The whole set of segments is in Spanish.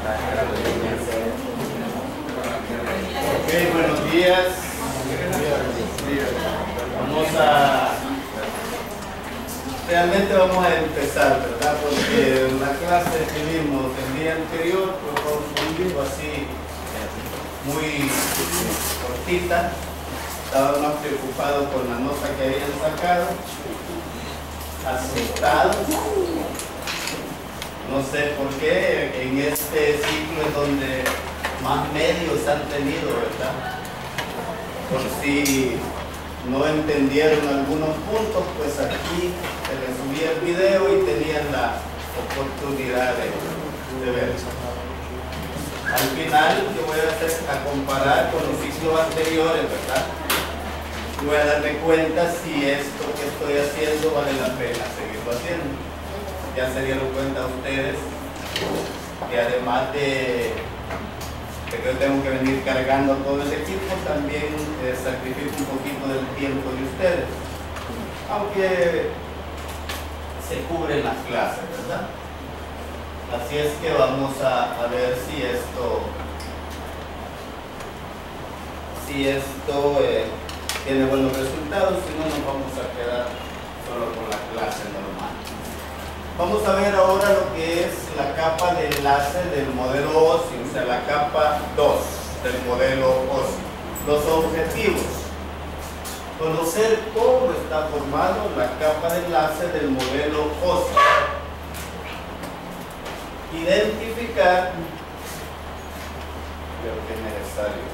Ok, buenos días. Realmente vamos a empezar, ¿verdad? Porque la clase que vimos el día anterior fue un libro así muy cortita. Estaba más preocupado con la nota que habían sacado, asustados. No sé por qué en este ciclo es donde más medios han tenido, ¿verdad? Por si no entendieron algunos puntos, pues aquí se les subía el video y tenían la oportunidad de verlo. Al final yo voy a comparar con los ciclos anteriores, ¿verdad? Voy a darme cuenta si esto que estoy haciendo vale la pena seguirlo haciendo. Ya se dieron cuenta ustedes que además de que yo tengo que venir cargando todo el equipo, también sacrifico un poquito del tiempo de ustedes, aunque se cubren las clases, ¿verdad? Así es que vamos a ver si esto tiene buenos resultados. Si no, nos vamos a quedar solo con la clase normal. Vamos a ver ahora lo que es la capa de enlace del modelo óseo, o sea, la capa 2 del modelo óseo. Los objetivos: conocer cómo está formado la capa de enlace del modelo óseo, identificar, creo que es necesario,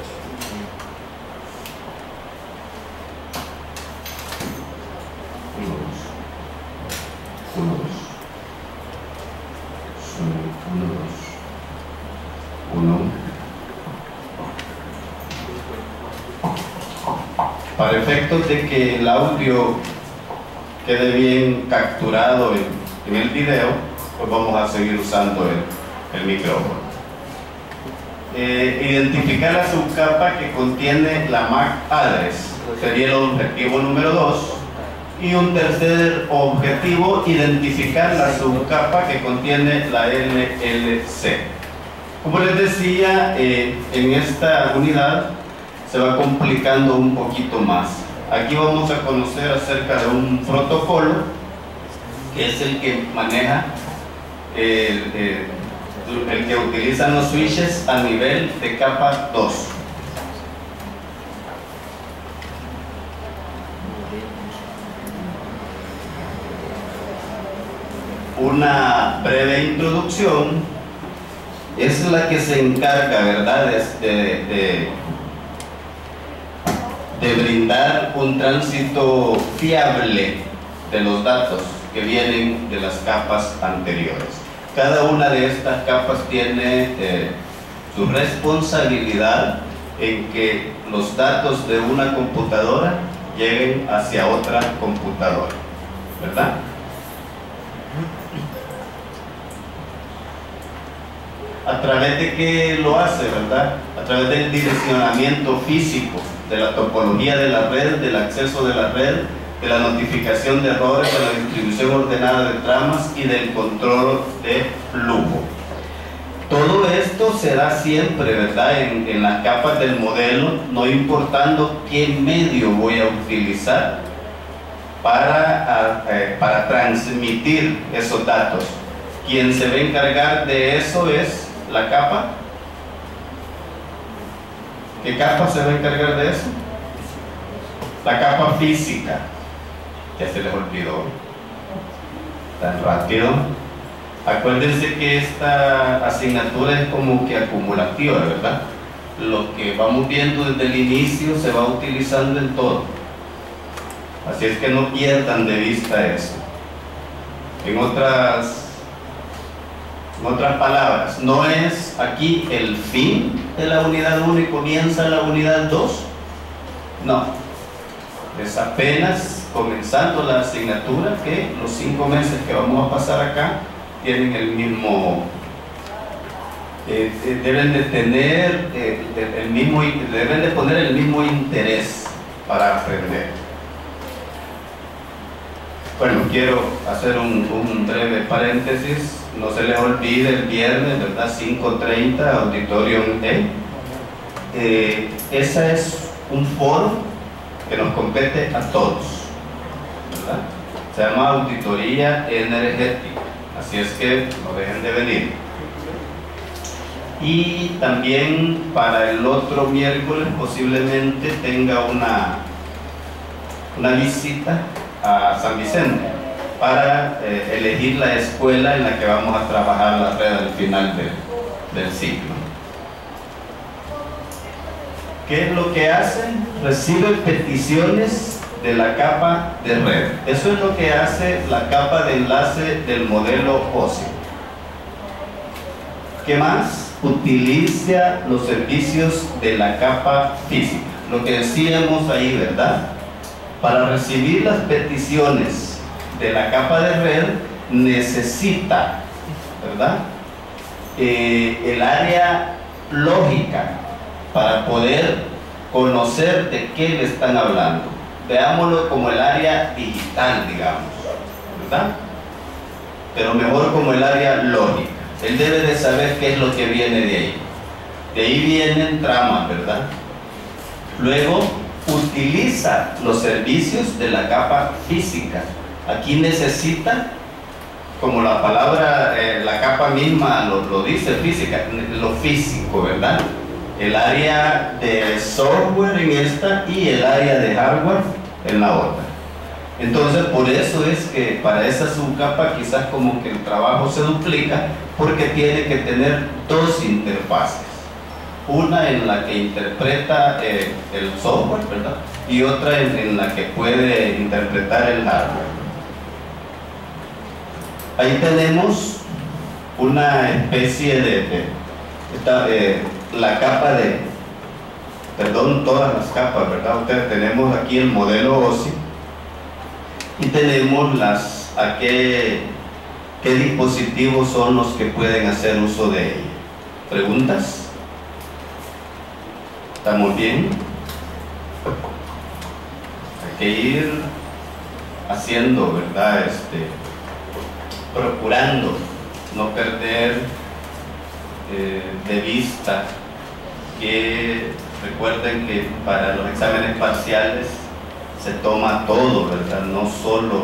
para efectos de que el audio quede bien capturado en el video, pues vamos a seguir usando el micrófono. Identificar la subcapa que contiene la MAC address sería el objetivo número 2. Y un tercer objetivo, identificar la subcapa que contiene la LLC. Como les decía, en esta unidad se va complicando un poquito más. Aquí vamos a conocer acerca de un protocolo que es el que maneja, el que utilizan los switches a nivel de capa 2. Una breve introducción es la que se encarga, ¿verdad?, de brindar un tránsito fiable de los datos que vienen de las capas anteriores. Cada una de estas capas tiene su responsabilidad en que los datos de una computadora lleguen hacia otra computadora, ¿verdad? ¿A través de qué lo hace, verdad? A través del direccionamiento físico, de la topología de la red, del acceso de la red, de la notificación de errores, de la distribución ordenada de tramas y del control de flujo. Todo esto se da siempre, ¿verdad?, en las capas del modelo, no importando qué medio voy a utilizar para transmitir esos datos. Quien se va a encargar de eso es la capa. ¿Qué capa se va a encargar de eso? La capa física. Ya se les olvidó tan rápido. Acuérdense que esta asignatura es como que acumulativa, ¿verdad? Lo que vamos viendo desde el inicio se va utilizando en todo. Así es que no pierdan de vista eso. En otras palabras, no es aquí el fin de la unidad 1 y comienza la unidad 2. No, es apenas comenzando la asignatura que los 5 meses que vamos a pasar acá tienen el mismo, deben de tener deben de poner el mismo interés para aprender. Bueno, quiero hacer un breve paréntesis. no se les olvide el viernes, ¿verdad? 5:30, Auditorium E. Ese es un foro que nos compete a todos, ¿verdad? Se llama Auditoría Energética, así es que no dejen de venir. Y también para el otro miércoles posiblemente tenga una visita a San Vicente para elegir la escuela en la que vamos a trabajar la red al final del ciclo. ¿Qué es lo que hacen? Reciben peticiones de la capa de red. Eso es lo que hace la capa de enlace del modelo OSI. ¿Qué más? Utiliza los servicios de la capa física. Lo que decíamos ahí, ¿verdad? Para recibir las peticiones de la capa de red necesita, ¿verdad? El área lógica para poder conocer de qué le están hablando. Veámoslo como el área digital, digamos, ¿verdad? Pero mejor como el área lógica. Él debe de saber qué es lo que viene de ahí. De ahí vienen tramas, ¿verdad? Luego, utiliza los servicios de la capa física. Aquí necesita, como la palabra, la capa misma lo dice, física, lo físico, ¿verdad? El área de software en esta y el área de hardware en la otra. Entonces, por eso es que para esa subcapa quizás como que el trabajo se duplica, porque tiene que tener dos interfaces. Una en la que interpreta el software, ¿verdad? Y otra en la que puede interpretar el hardware. Ahí tenemos una especie de la capa de, perdón, todas las capas, ¿verdad? Ustedes tenemos aquí el modelo OSI y tenemos qué dispositivos son los que pueden hacer uso de ella. ¿Preguntas? ¿Estamos bien? Hay que ir haciendo, ¿verdad? Procurando no perder de vista que recuerden que para los exámenes parciales se toma todo, ¿verdad? No solo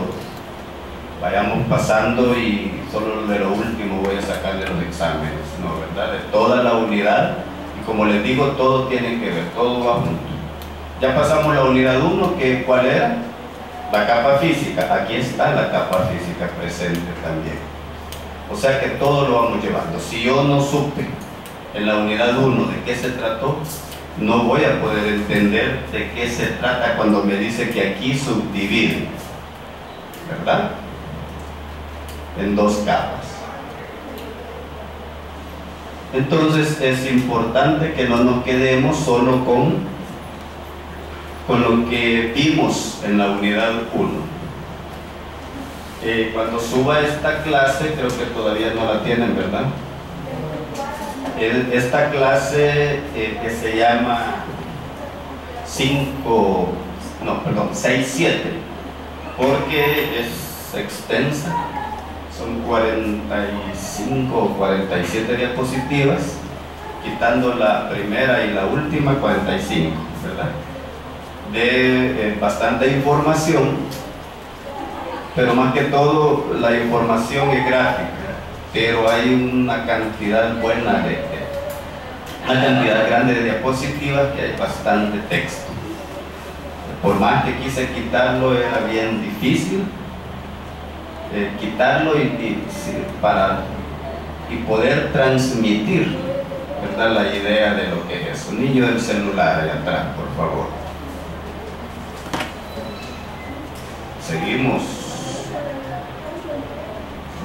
vayamos pasando y solo de lo último voy a sacar de los exámenes, no, ¿verdad? De toda la unidad. Como les digo, todo tiene que ver, todo va junto. Ya pasamos la unidad 1, ¿cuál era? La capa física. Aquí está la capa física presente también. O sea que todo lo vamos llevando. Si yo no supe en la unidad 1 de qué se trató, no voy a poder entender de qué se trata cuando me dice que aquí subdivide, ¿verdad? En dos capas. Entonces es importante que no nos quedemos solo con lo que vimos en la unidad 1. Cuando suba esta clase, creo que todavía no la tienen, ¿verdad? Esta clase que se llama 6-7, porque es extensa. Son 45 o 47 diapositivas, quitando la primera y la última, 45, ¿verdad? De bastante información, pero más que todo la información es gráfica, pero hay una cantidad buena una cantidad grande de diapositivas que hay bastante texto. Por más que quise quitarlo, era bien difícil quitarlo y poder transmitir, ¿verdad?, la idea de lo que es eso. Niño del celular allá atrás, por favor. Seguimos.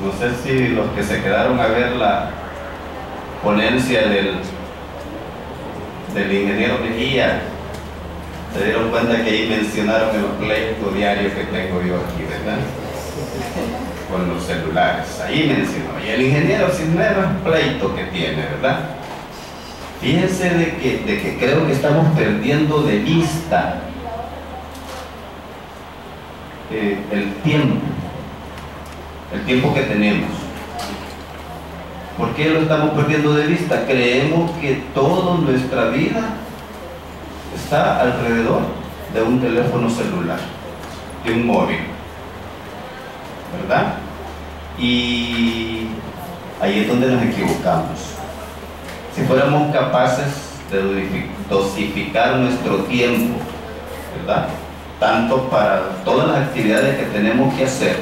No sé si los que se quedaron a ver la ponencia del ingeniero Mejía se dieron cuenta que ahí mencionaron el pleito diario que tengo yo aquí, ¿verdad?, con los celulares. Ahí mencionó. Y el ingeniero Cisneros, pleito que tiene, ¿verdad? Fíjense de que creo que estamos perdiendo de vista el tiempo que tenemos. ¿Por qué lo estamos perdiendo de vista? Creemos que toda nuestra vida está alrededor de un teléfono celular, de un móvil, ¿verdad? Y ahí es donde nos equivocamos. Si fuéramos capaces de dosificar nuestro tiempo, ¿verdad?, tanto para todas las actividades que tenemos que hacer,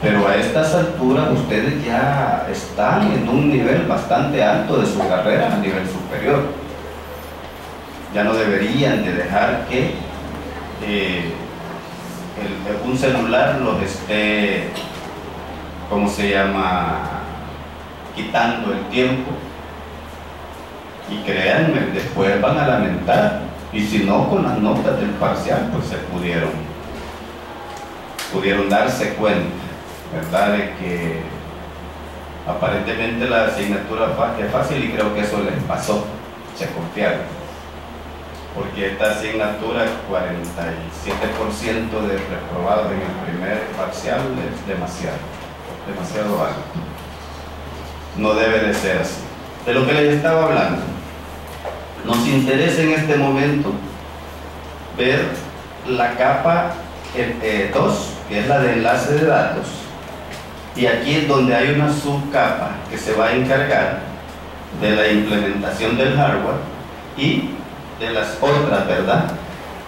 pero a estas alturas ustedes ya están en un nivel bastante alto de su carrera, a nivel superior. Ya no deberían de dejar que un celular los esté, ¿cómo se llama?, quitando el tiempo. Y créanme, después van a lamentar, y si no, con las notas del parcial pues se pudieron darse cuenta, ¿verdad?, de que aparentemente la asignatura es fácil, y creo que eso les pasó, se confiaron, porque esta asignatura, 47% de reprobados en el primer parcial es demasiado alto. No debe de ser así. De lo que les estaba hablando, nos interesa en este momento ver la capa 2, que es la de enlace de datos, y aquí es donde hay una subcapa que se va a encargar de la implementación del hardware y de las otras, ¿verdad?,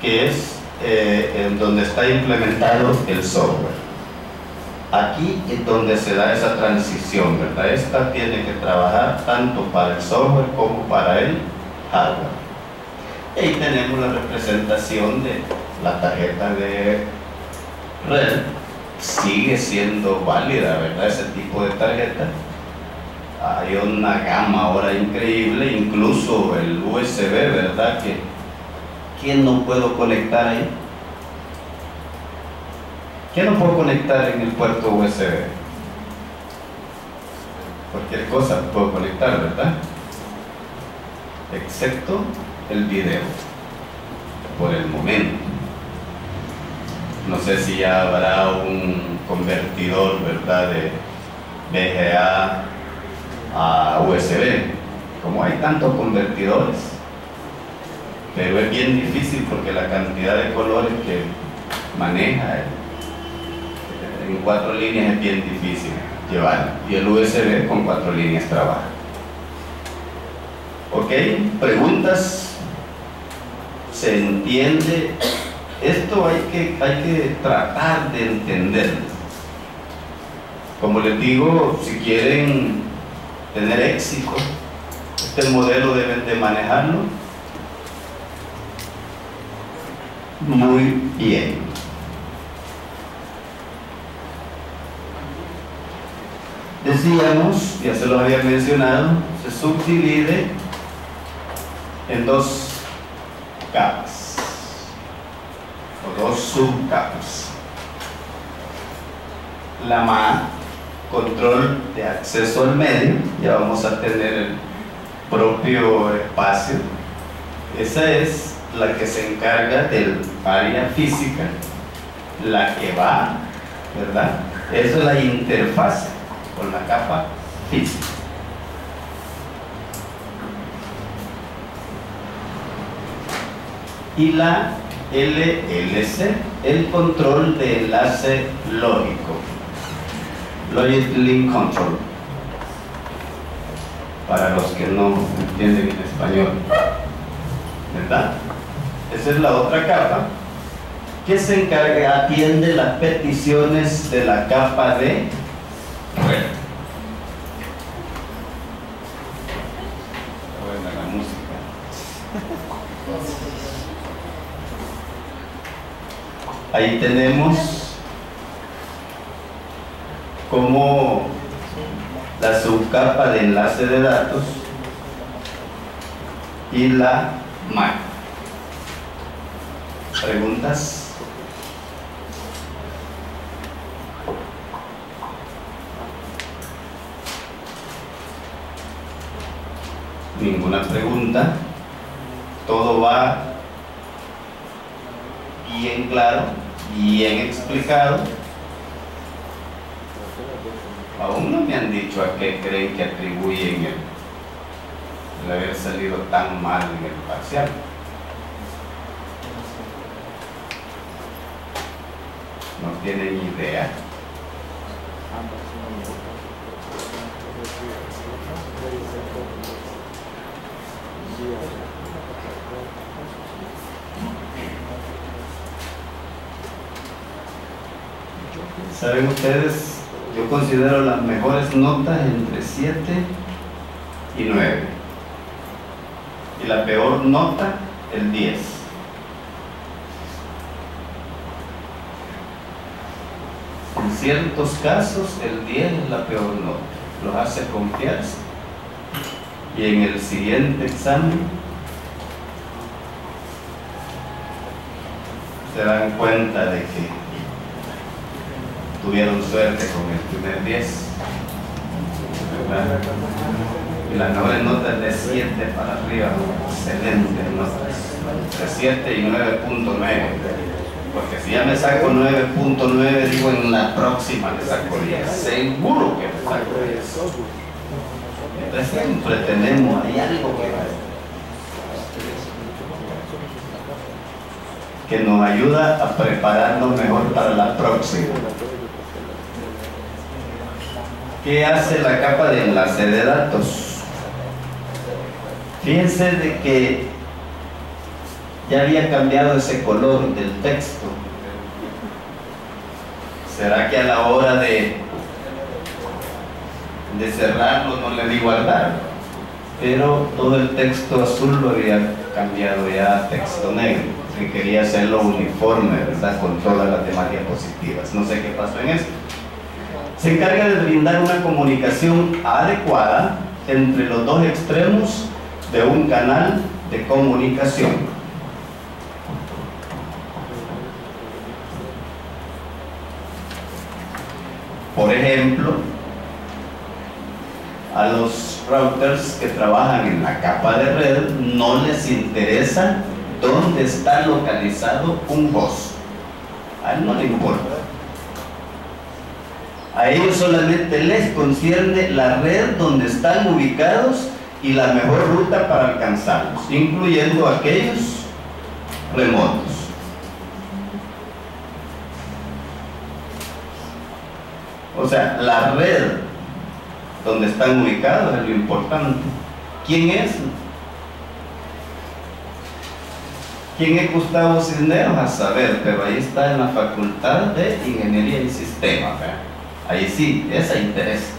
que es en donde está implementado el software. Aquí es donde se da esa transición, ¿verdad? Esta tiene que trabajar tanto para el software como para el hardware. Y ahí tenemos la representación de la tarjeta de red. Sigue siendo válida, ¿verdad?, ese tipo de tarjeta. Hay una gama ahora increíble, incluso el USB, ¿verdad?, ¿qué no puedo conectar ahí? ¿Qué no puedo conectar en el puerto USB? Cualquier cosa puedo conectar, ¿verdad?, excepto el video, por el momento. No sé si ya habrá un convertidor, ¿verdad?, de VGA a USB. Como hay tantos convertidores, pero es bien difícil porque la cantidad de colores que maneja en 4 líneas es bien difícil llevar, y el USB con 4 líneas trabaja. ¿Ok? ¿Preguntas? ¿Se entiende? Esto hay que tratar de entenderlo. Como les digo, si quieren tener éxito, este modelo deben de manejarlo muy bien. Decíamos, ya se lo había mencionado, se subdivide en 2 capas o 2 subcapas. La MA, control de acceso al medio, ya vamos a tener el propio espacio. Esa es la que se encarga del área física, la que va, ¿verdad? Esa es la interfaz con la capa física. Y la LLC, el control de enlace lógico, Logic Link Control, para los que no entienden en español, ¿verdad? Esa es la otra capa que se encarga, atiende las peticiones de la capa de red. Buena la música. Ahí tenemos como la subcapa de enlace de datos y la MAC. ¿Preguntas? Ninguna pregunta. Todo va bien claro, bien explicado. Aún no me han dicho a qué creen que atribuyen el haber salido tan mal en el parcial. No tienen idea. ¿Saben ustedes? Yo considero las mejores notas entre 7 y 9. Y la peor nota, el 10. En ciertos casos, el 10 es la peor nota. Los hace confiarse. Y en el siguiente examen se dan cuenta de que tuvieron suerte con el primer 10, ¿verdad? Y las mejores notas de 7 para arriba, excelentes notas, entre 7 y 9.9, porque si ya me saco 9.9, digo en la próxima le saco 10, seguro que me saco 10. Entonces siempre tenemos ahí algo que nos ayuda a prepararnos mejor para la próxima. ¿Qué hace la capa de enlace de datos? Fíjense de que ya había cambiado ese color del texto. ¿Será que a la hora de cerrarlo no le di guardar? Pero todo el texto azul lo había cambiado ya a texto negro, que quería hacerlo uniforme, ¿verdad? Con todas las demás diapositivas. No sé qué pasó en esto. Se encarga de brindar una comunicación adecuada entre los dos extremos de un canal de comunicación. Por ejemplo, a los routers que trabajan en la capa de red no les interesa dónde está localizado un host. A él no le importa. A ellos solamente les concierne la red donde están ubicados y la mejor ruta para alcanzarlos, incluyendo aquellos remotos. O sea, la red donde están ubicados es lo importante. ¿Quién es? ¿Quién es Gustavo Cisneros? A saber, pero ahí está en la Facultad de Ingeniería y Sistemas, ¿verdad? Ahí sí, esa interesa.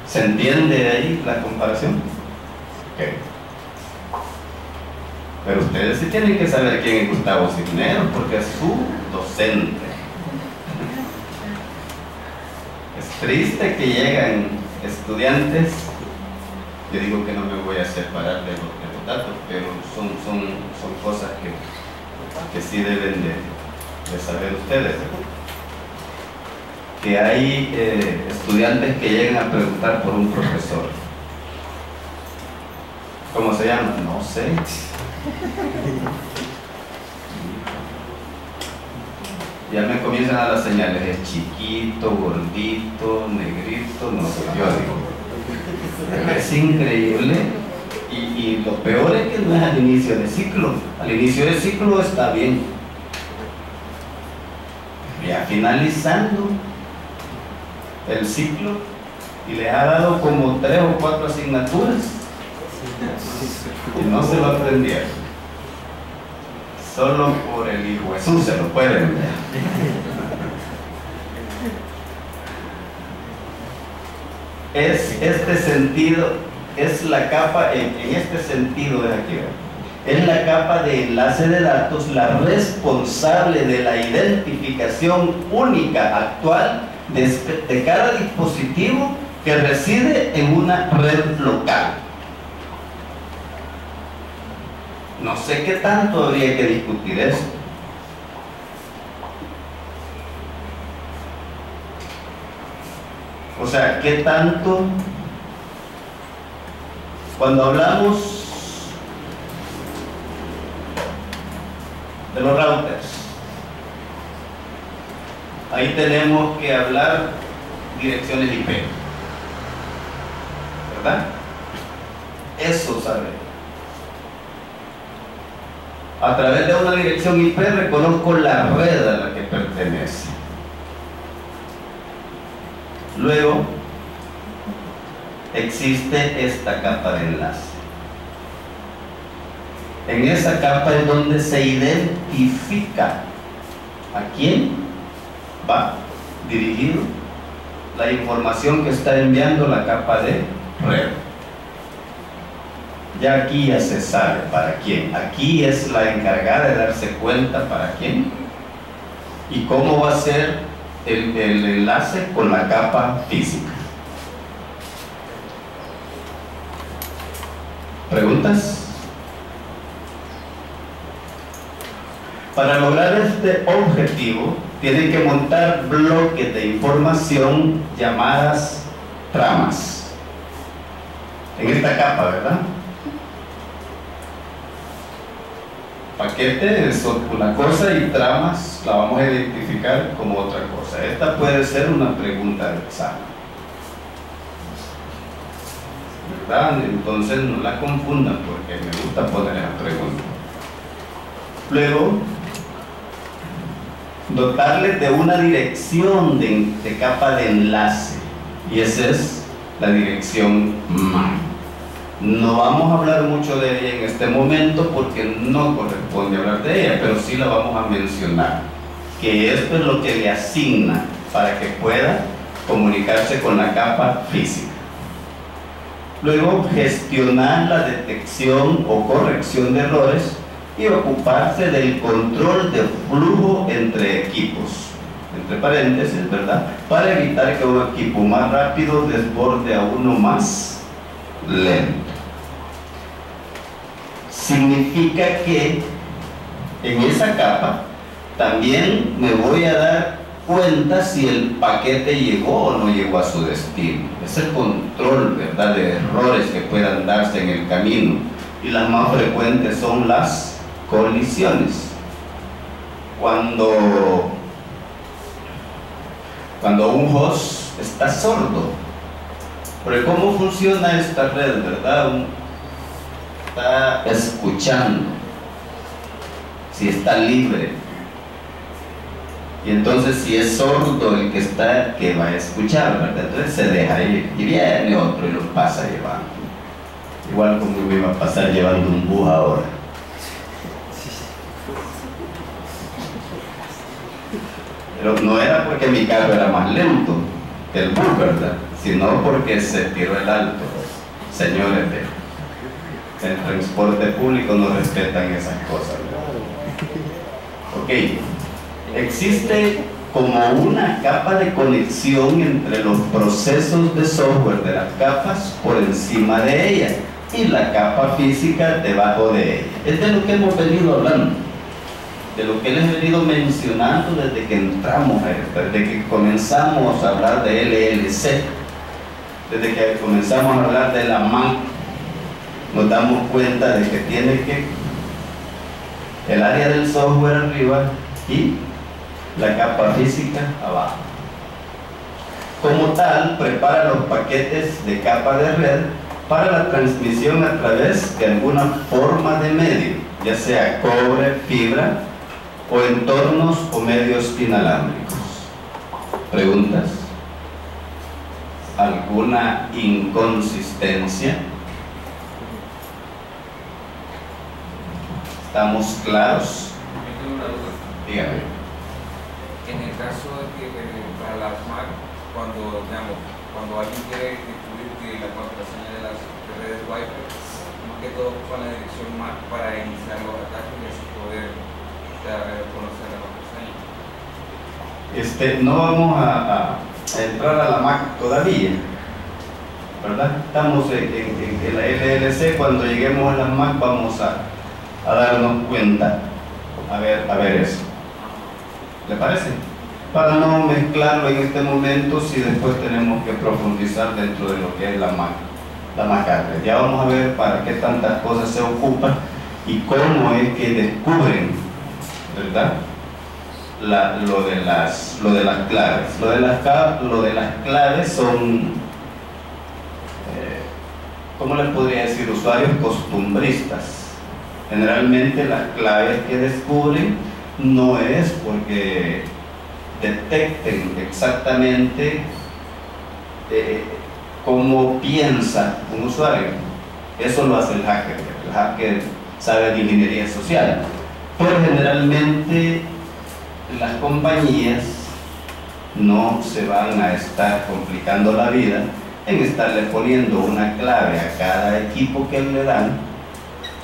¿Se entiende ahí la comparación? Okay. Pero ustedes sí tienen que saber quién es Gustavo Cisneros, porque es su docente. Es triste que llegan estudiantes, yo digo que no me voy a separar de los datos, pero son cosas que sí deben de saber ustedes. Que hay estudiantes que llegan a preguntar por un profesor. ¿Cómo se llama? No sé. Ya me comienzan a las señales, es chiquito, gordito, negrito, no sé, yo digo. Es increíble y lo peor es que no es al inicio de ciclo. Al inicio de ciclo está bien. Ya finalizando el ciclo y les ha dado como 3 o 4 asignaturas y no se lo aprendieron. Solo por el Hijo Jesús se lo pueden ver. Es este sentido, es la capa, en este sentido de aquí, es la capa de enlace de datos la responsable de la identificación única actual de cada dispositivo que reside en una red local. No sé qué tanto habría que discutir esto. O sea, qué tanto, cuando hablamos de los routers, ahí tenemos que hablar direcciones IP, ¿verdad? Eso sabe. A través de una dirección IP reconozco la red a la que pertenece. Luego existe esta capa de enlace. En esa capa es donde se identifica a quién va dirigido la información que está enviando la capa de red. Ya aquí ya se sabe para quién. Aquí es la encargada de darse cuenta para quién y cómo va a ser el enlace con la capa física. ¿Preguntas? Para lograr este objetivo, tienen que montar bloques de información llamadas tramas. En esta capa, ¿verdad? Paquete es una cosa y tramas la vamos a identificar como otra cosa. Esta puede ser una pregunta de examen, ¿verdad? Entonces no la confundan porque me gusta poner esa pregunta. Luego, dotarles de una dirección de capa de enlace, y esa es la dirección MAC. No vamos a hablar mucho de ella en este momento porque no corresponde hablar de ella, pero sí la vamos a mencionar, que esto es lo que le asigna para que pueda comunicarse con la capa física. Luego, gestionar la detección o corrección de errores y ocuparse del control de flujo entre equipos, entre paréntesis, ¿verdad? Para evitar que un equipo más rápido desborde a uno más lento. Significa que en esa capa también me voy a dar cuenta si el paquete llegó o no llegó a su destino. Es el control, ¿verdad?, de errores que puedan darse en el camino, y las más frecuentes son las colisiones. Cuando un host está sordo, porque ¿cómo funciona esta red, verdad? Está escuchando, si está libre, y entonces si es sordo el que va a escuchar, ¿verdad? Entonces se deja ir y viene otro y lo pasa llevando, igual como me iba a pasar llevando un bus ahora. Pero no era porque mi carro era más lento que el bus, ¿verdad?, sino porque se tiró el alto. Señores del transporte público no respetan esas cosas, ¿verdad? Ok, existe como una capa de conexión entre los procesos de software de las capas por encima de ella y la capa física debajo de ella. Es de lo que hemos venido hablando, de lo que les he venido mencionando desde que entramos a esto, desde que comenzamos a hablar de LLC, desde que comenzamos a hablar de la MAC. Nos damos cuenta de que tiene que el área del software arriba y la capa física abajo. Como tal, prepara los paquetes de capa de red para la transmisión a través de alguna forma de medio, ya sea cobre, fibra o entornos o medios inalámbricos. ¿Preguntas? ¿Alguna inconsistencia? ¿Estamos claros? Yo tengo una duda. Dígame. En el caso de que para las Mac, cuando alguien quiere descubrir la contraseña de las redes Wi-Fi, más que todo con la dirección MAC para iniciar los ataques y así poder conocer la contraseña. No vamos a entrar a la MAC todavía, ¿verdad? Estamos en la LLC. Cuando lleguemos a la MAC vamos a darnos cuenta, a ver eso. ¿Le parece? Para no mezclarlo en este momento, si después tenemos que profundizar dentro de lo que es la MAC address. Ya vamos a ver para qué tantas cosas se ocupan y cómo es que descubren, ¿verdad?, lo de las claves. Lo de las claves son, ¿cómo les podría decir? Usuarios costumbristas. Generalmente las claves que descubren no es porque detecten exactamente cómo piensa un usuario. Eso lo hace el hacker. El hacker sabe de ingeniería social. Pero generalmente las compañías no se van a estar complicando la vida en estarle poniendo una clave a cada equipo que le dan,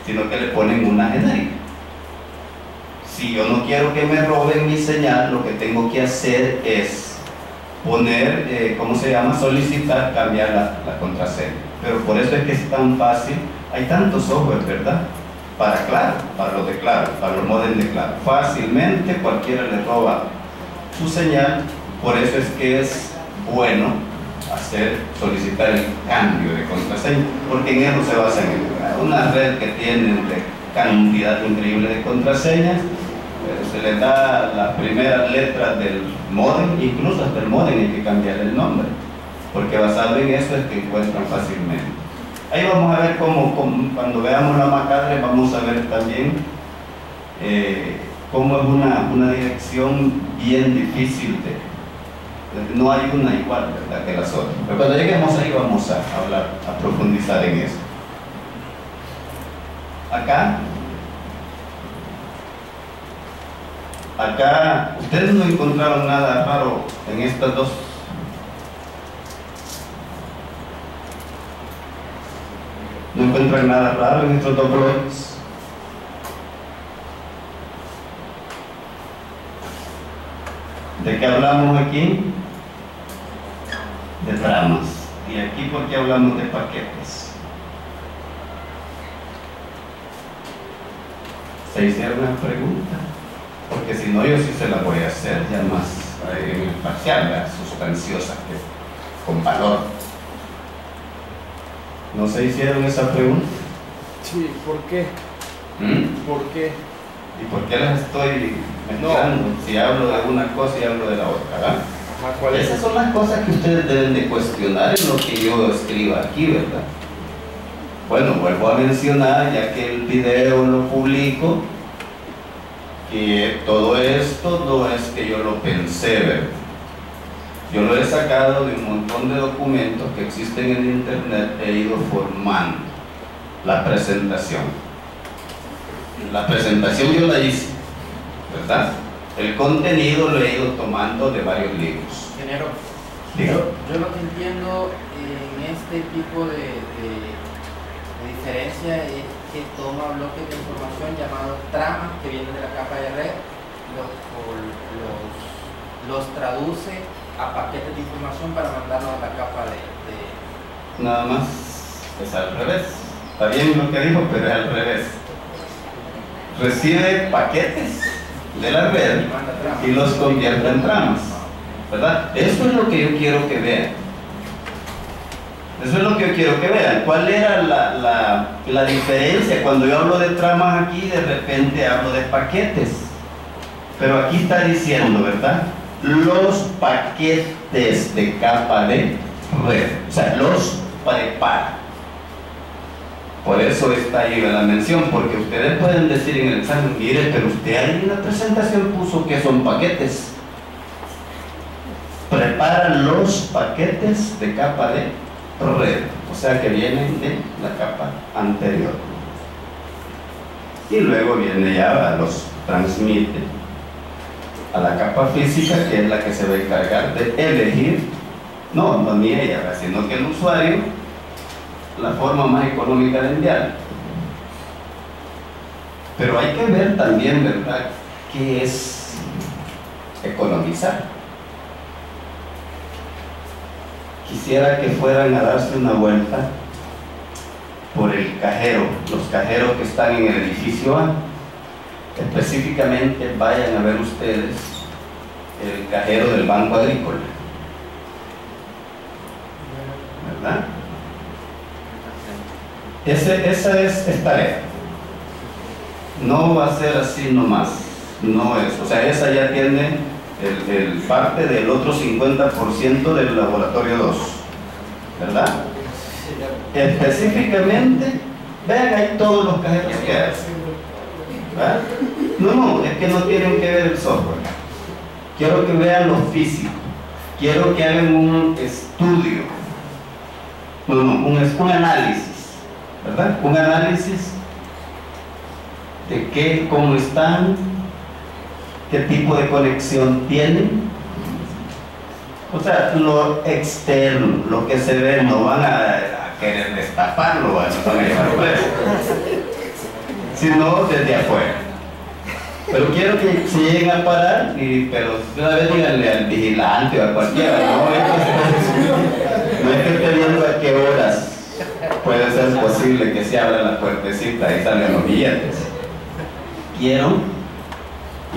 sino que le ponen una genérica. Si yo no quiero que me roben mi señal, lo que tengo que hacer es poner, ¿cómo se llama? Solicitar cambiar la contraseña. Pero por eso es que es tan fácil. Hay tantos software, ¿verdad? Para Claro, para los de Claro, para los modems de Claro. Fácilmente cualquiera le roba su señal. Por eso es que es bueno solicitar el cambio de contraseña, porque en eso se basa en una red que tiene de cantidad increíble de contraseñas. Se les da las primeras letras del modem, incluso hasta el modem hay que cambiar el nombre, porque basado en eso es que encuentran fácilmente. Ahí vamos a ver cómo cuando veamos la MAC-address vamos a ver también cómo es una dirección bien difícil no hay una igual, ¿verdad?, que las otras. Pero cuando lleguemos ahí vamos a hablar, a profundizar en eso. Acá, ustedes no encontraron nada raro en estas dos. ¿No encuentran nada raro en estos dos bloques? ¿De qué hablamos aquí? De tramas. ¿Y aquí por qué hablamos de paquetes? ¿Se hicieron una pregunta? Porque si no, yo sí se la voy a hacer ya más en el parcial, sustanciosa, con valor. ¿No se hicieron esa pregunta? Sí, ¿por qué? ¿Por qué? ¿Y por qué las estoy mezclando? No. Si hablo de una cosa y hablo de la otra, ¿verdad? ¿Cuál es? Esas son las cosas que ustedes deben de cuestionar en lo que yo escriba aquí, ¿verdad? Bueno, vuelvo a mencionar, ya que el video lo publico, que todo esto no es que yo lo pensé, ¿verdad? Yo lo he sacado de un montón de documentos que existen en internet, he ido formando la presentación. La presentación yo la hice, ¿verdad? El contenido lo he ido tomando de varios libros. Ingeniero, yo lo que entiendo en este tipo de diferencia es que toma bloques de información llamados tramas que vienen de la capa de red, los traduce a paquetes de información para mandarlos a la capa de... Nada más es al revés. Está bien lo que dijo, pero es al revés. Recibe paquetes de la red y los convierte en tramas, ¿verdad? Eso es lo que yo quiero que vean. Eso es lo que yo quiero que vean. ¿Cuál era la diferencia? Cuando yo hablo de tramas aquí, de repente hablo de paquetes. Pero aquí está diciendo, ¿verdad? Los paquetes de capa de red. O sea, los prepara. Por eso está ahí la mención, porque ustedes pueden decir en el examen, mire, pero usted ahí en la presentación puso que son paquetes. Prepara los paquetes de capa de red, o sea que vienen de la capa anterior. Y luego viene ya, los transmite a la capa física, que es la que se va a encargar de elegir, no ni ella, sino que el usuario, la forma más económica de enviar. Pero hay que ver también, ¿verdad?, qué es economizar. Quisiera que fueran a darse una vuelta por el cajero, los cajeros que están en el edificio A. Específicamente vayan a ver ustedes el cajero del Banco Agrícola, ¿verdad? Esa es tarea. No va a ser así nomás. no es, o sea, esa ya tiene el parte del otro 50% del laboratorio 2, ¿verdad? Específicamente, vean ahí todos los cajeros que hay, ¿verdad? No, es que no tienen que ver el software. Quiero que vean lo físico, quiero que hagan un estudio, un análisis, ¿verdad? Un análisis de cómo están, qué tipo de conexión tienen. O sea, lo externo, lo que se ve, no van a querer destaparlo, no van a llevar preso, sino desde afuera. Pero quiero que se lleguen a parar, pero una vez díganle al vigilante o a cualquiera, no es que esté viendo a qué horas puede ser posible que se abra la puertecita y salgan los billetes. Quiero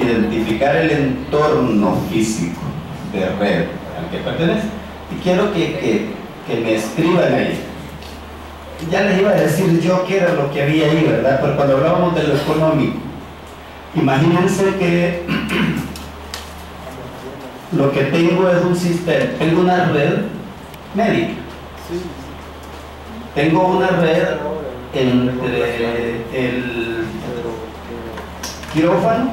identificar el entorno físico de red al que pertenece y quiero que me escriban ahí. Ya les iba a decir yo qué era lo que había ahí, ¿verdad? Pero cuando hablábamos de lo económico, imagínense que lo que tengo es un sistema, tengo una red médica, tengo una red entre el quirófano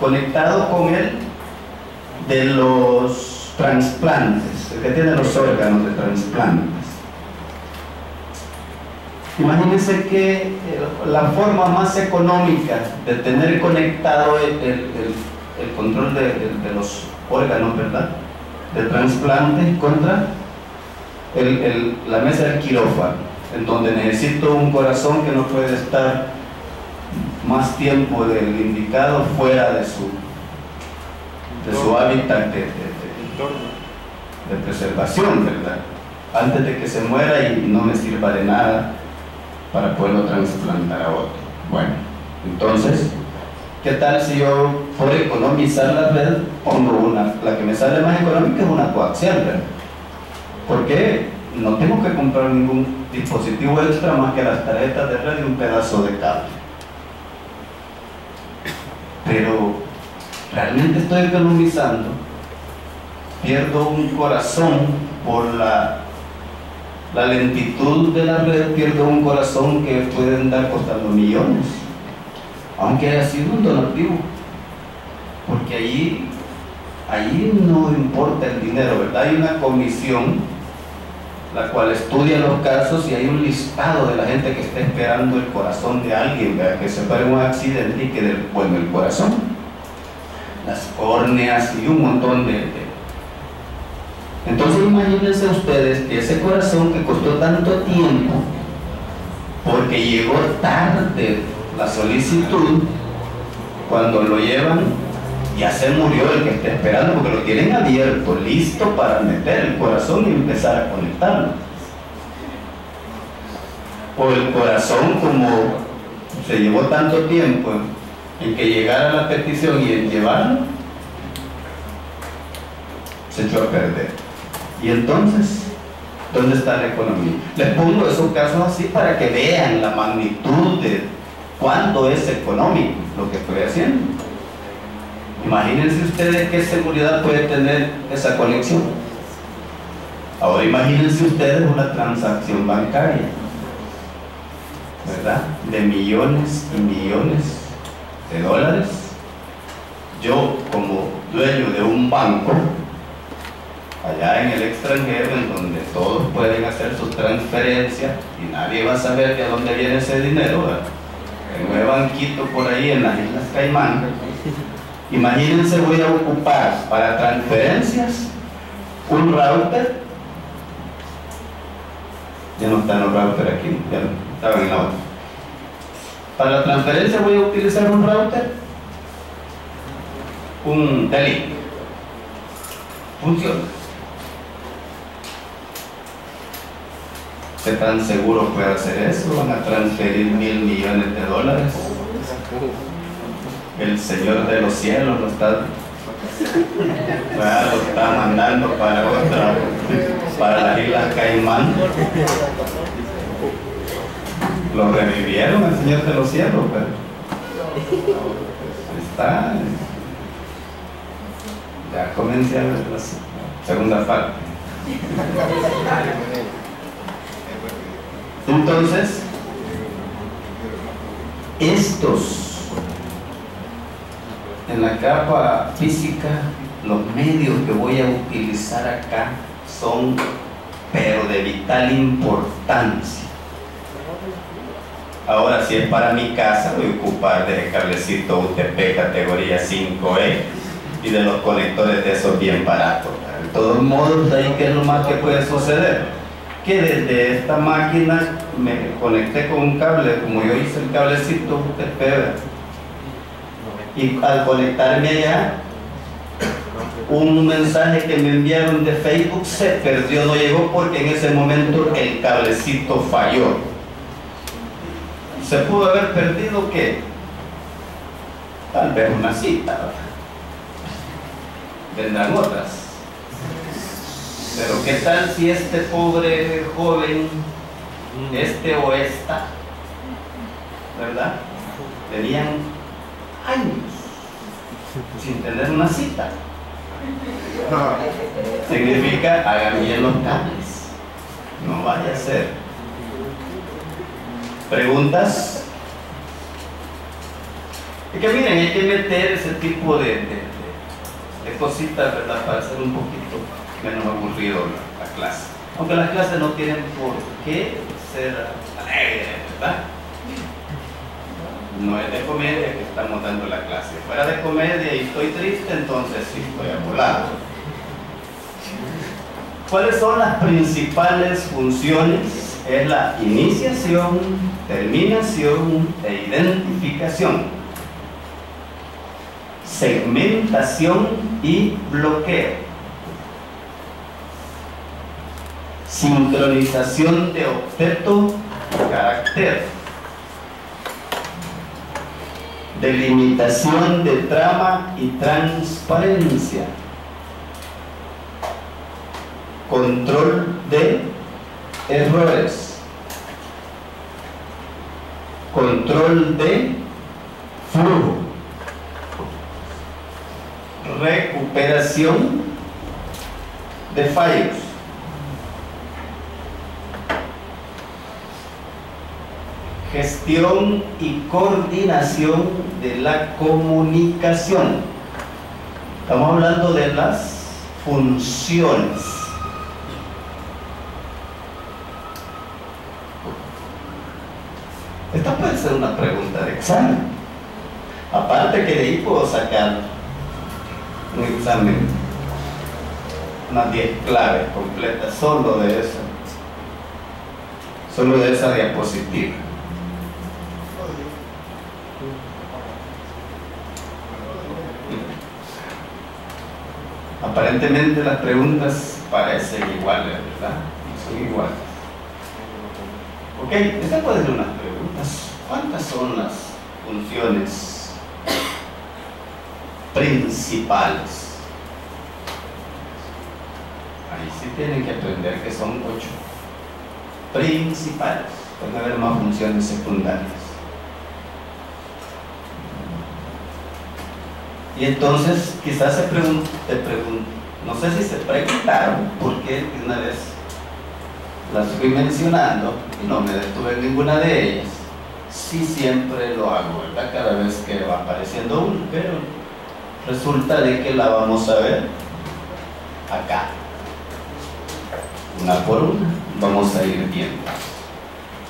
conectado con el de los trasplantes, el que tiene los órganos de trasplantes. Imagínense que la forma más económica de tener conectado el control de los órganos, ¿verdad?, de trasplante contra la mesa del quirófano, en donde necesito un corazón que no puede estar más tiempo del indicado fuera de su hábitat de preservación, ¿verdad?, antes de que se muera y no me sirva de nada para poderlo trasplantar a otro. Bueno, entonces, ¿qué tal si yo, por economizar la red, pongo la que me sale más económica es una coaxial, ¿verdad? Porque no tengo que comprar ningún dispositivo extra más que las tarjetas de red y un pedazo de cable. Pero realmente estoy economizando, pierdo un corazón por la lentitud de la red, pierdo un corazón que puede andar costando millones, aunque haya sido un donativo, porque allí no importa el dinero, ¿verdad? Hay una comisión la cual estudia los casos y hay un listado de la gente que está esperando el corazón de alguien, ¿verdad?, que se pare un accidente y quede bueno el corazón, las córneas y un montón de. Entonces imagínense ustedes que ese corazón que costó tanto tiempo, porque llegó tarde la solicitud, cuando lo llevan ya se murió el que está esperando, porque lo tienen abierto, listo para meter el corazón y empezar a conectarlo. O el corazón, como se llevó tanto tiempo en que llegara la petición y en llevarlo, se echó a perder. Y entonces, ¿dónde está la economía? Les pongo esos casos así para que vean la magnitud de cuánto es económico lo que estoy haciendo. Imagínense ustedes qué seguridad puede tener esa conexión. Ahora imagínense ustedes una transacción bancaria, ¿verdad?, de millones y millones de dólares. Yo, como dueño de un banco allá en el extranjero, en donde todos pueden hacer sus transferencias y nadie va a saber de dónde viene ese dinero, ¿verdad?, en un banquito por ahí en las Islas Caimán. Imagínense, voy a ocupar para transferencias un router. Ya no están los routers aquí, ya no, estaban en la otra. Para la transferencia voy a utilizar un router, un Telink. Funciona. ¿Qué tan seguro puede hacer eso? Van a transferir $1.000 millones. El Señor de los cielos lo está mandando para las Islas Caimán. Lo revivieron el Señor de los cielos, pero está. Ya comencé a ver la segunda parte. Entonces, estos en la capa física, los medios que voy a utilizar acá son pero de vital importancia. Ahora, si es para mi casa, voy a ocupar del cablecito UTP categoría 5E y de los conectores de esos bien baratos. De todos modos, ahí que es lo más que puede suceder, que desde esta máquina me conecté con un cable, como yo hice el cablecito UTP, y al conectarme allá, un mensaje que me enviaron de Facebook se perdió, no llegó porque en ese momento el cablecito falló. Se pudo haber perdido que tal vez una cita, ¿verdad? Vendrán otras, pero qué tal si este pobre joven, este o esta, ¿verdad?, tenían años sin tener una cita. Significa, hagan bien los cables, no vaya a ser. ¿Preguntas? Es que miren, hay que meter ese tipo de cositas, ¿verdad?, para hacer un poquito menos aburrido la clase. Aunque las clases no tienen por qué ser alegres, ¿verdad? No es de comedia que estamos dando la clase. Fuera de comedia y estoy triste, entonces sí estoy aburrido. ¿Cuáles son las principales funciones? Es la iniciación, terminación e identificación, segmentación y bloqueo, sincronización de objeto y carácter, delimitación de trama y transparencia, control de errores, control de flujo, recuperación de fallos, gestión y coordinación de la comunicación. Estamos hablando de las funciones. Esta puede ser una pregunta de examen. Aparte que de ahí puedo sacar un examen, unas 10 claves completas solo de eso, solo de esa diapositiva. Aparentemente las preguntas parecen iguales, ¿verdad? Son iguales. Ok, esta puede ser unas preguntas. ¿Cuántas son las funciones principales? Ahí sí tienen que aprender que son 8 principales. Pueden haber más funciones secundarias. Y entonces quizás no sé si se preguntaron por qué una vez las fui mencionando y no me detuve en ninguna de ellas. Sí, siempre lo hago, ¿verdad?, cada vez que va apareciendo uno, pero resulta de que la vamos a ver acá, una por una, vamos a ir viendo.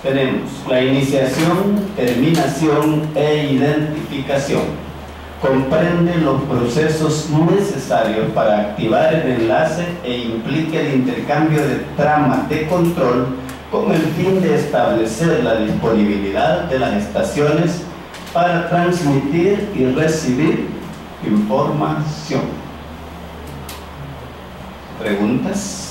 Tenemos la iniciación, terminación e identificación. Comprende los procesos necesarios para activar el enlace e implica el intercambio de tramas de control con el fin de establecer la disponibilidad de las estaciones para transmitir y recibir información. ¿Preguntas?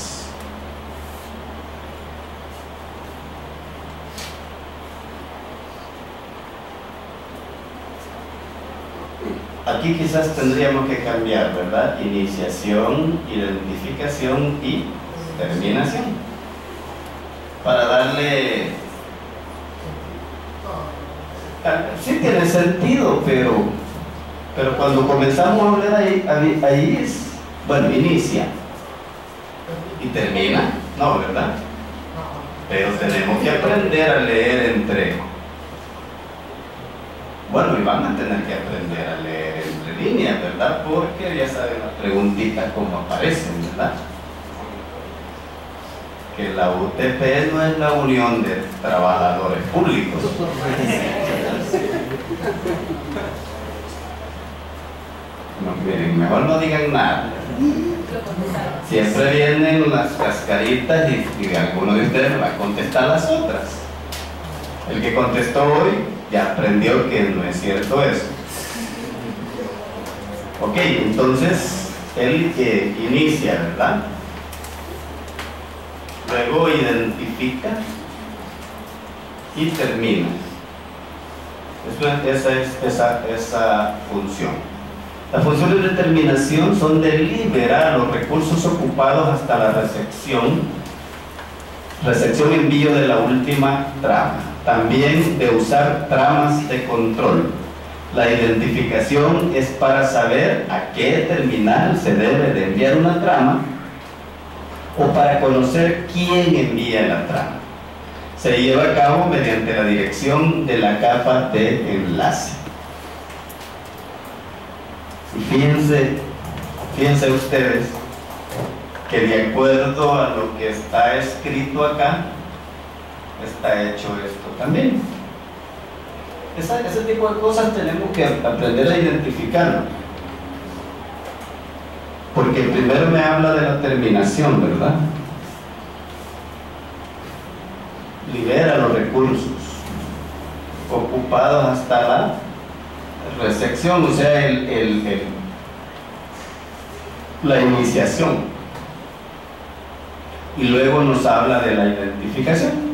Aquí quizás tendríamos que cambiar, ¿verdad? Iniciación, identificación y terminación. Para darle... Sí tiene sentido, pero Pero cuando comenzamos a hablar ahí es, bueno, inicia y termina, no, ¿verdad? Pero tenemos que aprender a leer entre, bueno, y van a tener que aprender a leer entre líneas, ¿verdad? Porque ya saben las preguntitas cómo aparecen, ¿verdad? Que la UTP no es la Unión de Trabajadores Públicos. No, miren, mejor no digan nada. Siempre vienen las cascaritas y alguno de ustedes me va a contestar las otras. El que contestó hoy ya aprendió que no es cierto eso. Ok, entonces él inicia, ¿verdad? Luego identifica y termina. Esa es esa función. Las funciones de terminación son de liberar los recursos ocupados hasta la recepción envío de la última trama. También de usar tramas de control. La identificación es para saber a qué terminal se debe de enviar una trama o para conocer quién envía la trama. Se lleva a cabo mediante la dirección de la capa de enlace. Y fíjense ustedes que de acuerdo a lo que está escrito acá, está hecho esto también. Ese tipo de cosas tenemos que aprender a identificarlo. Porque primero me habla de la terminación, ¿verdad? Libera los recursos ocupados hasta la recepción, o sea, la iniciación. Y luego nos habla de la identificación.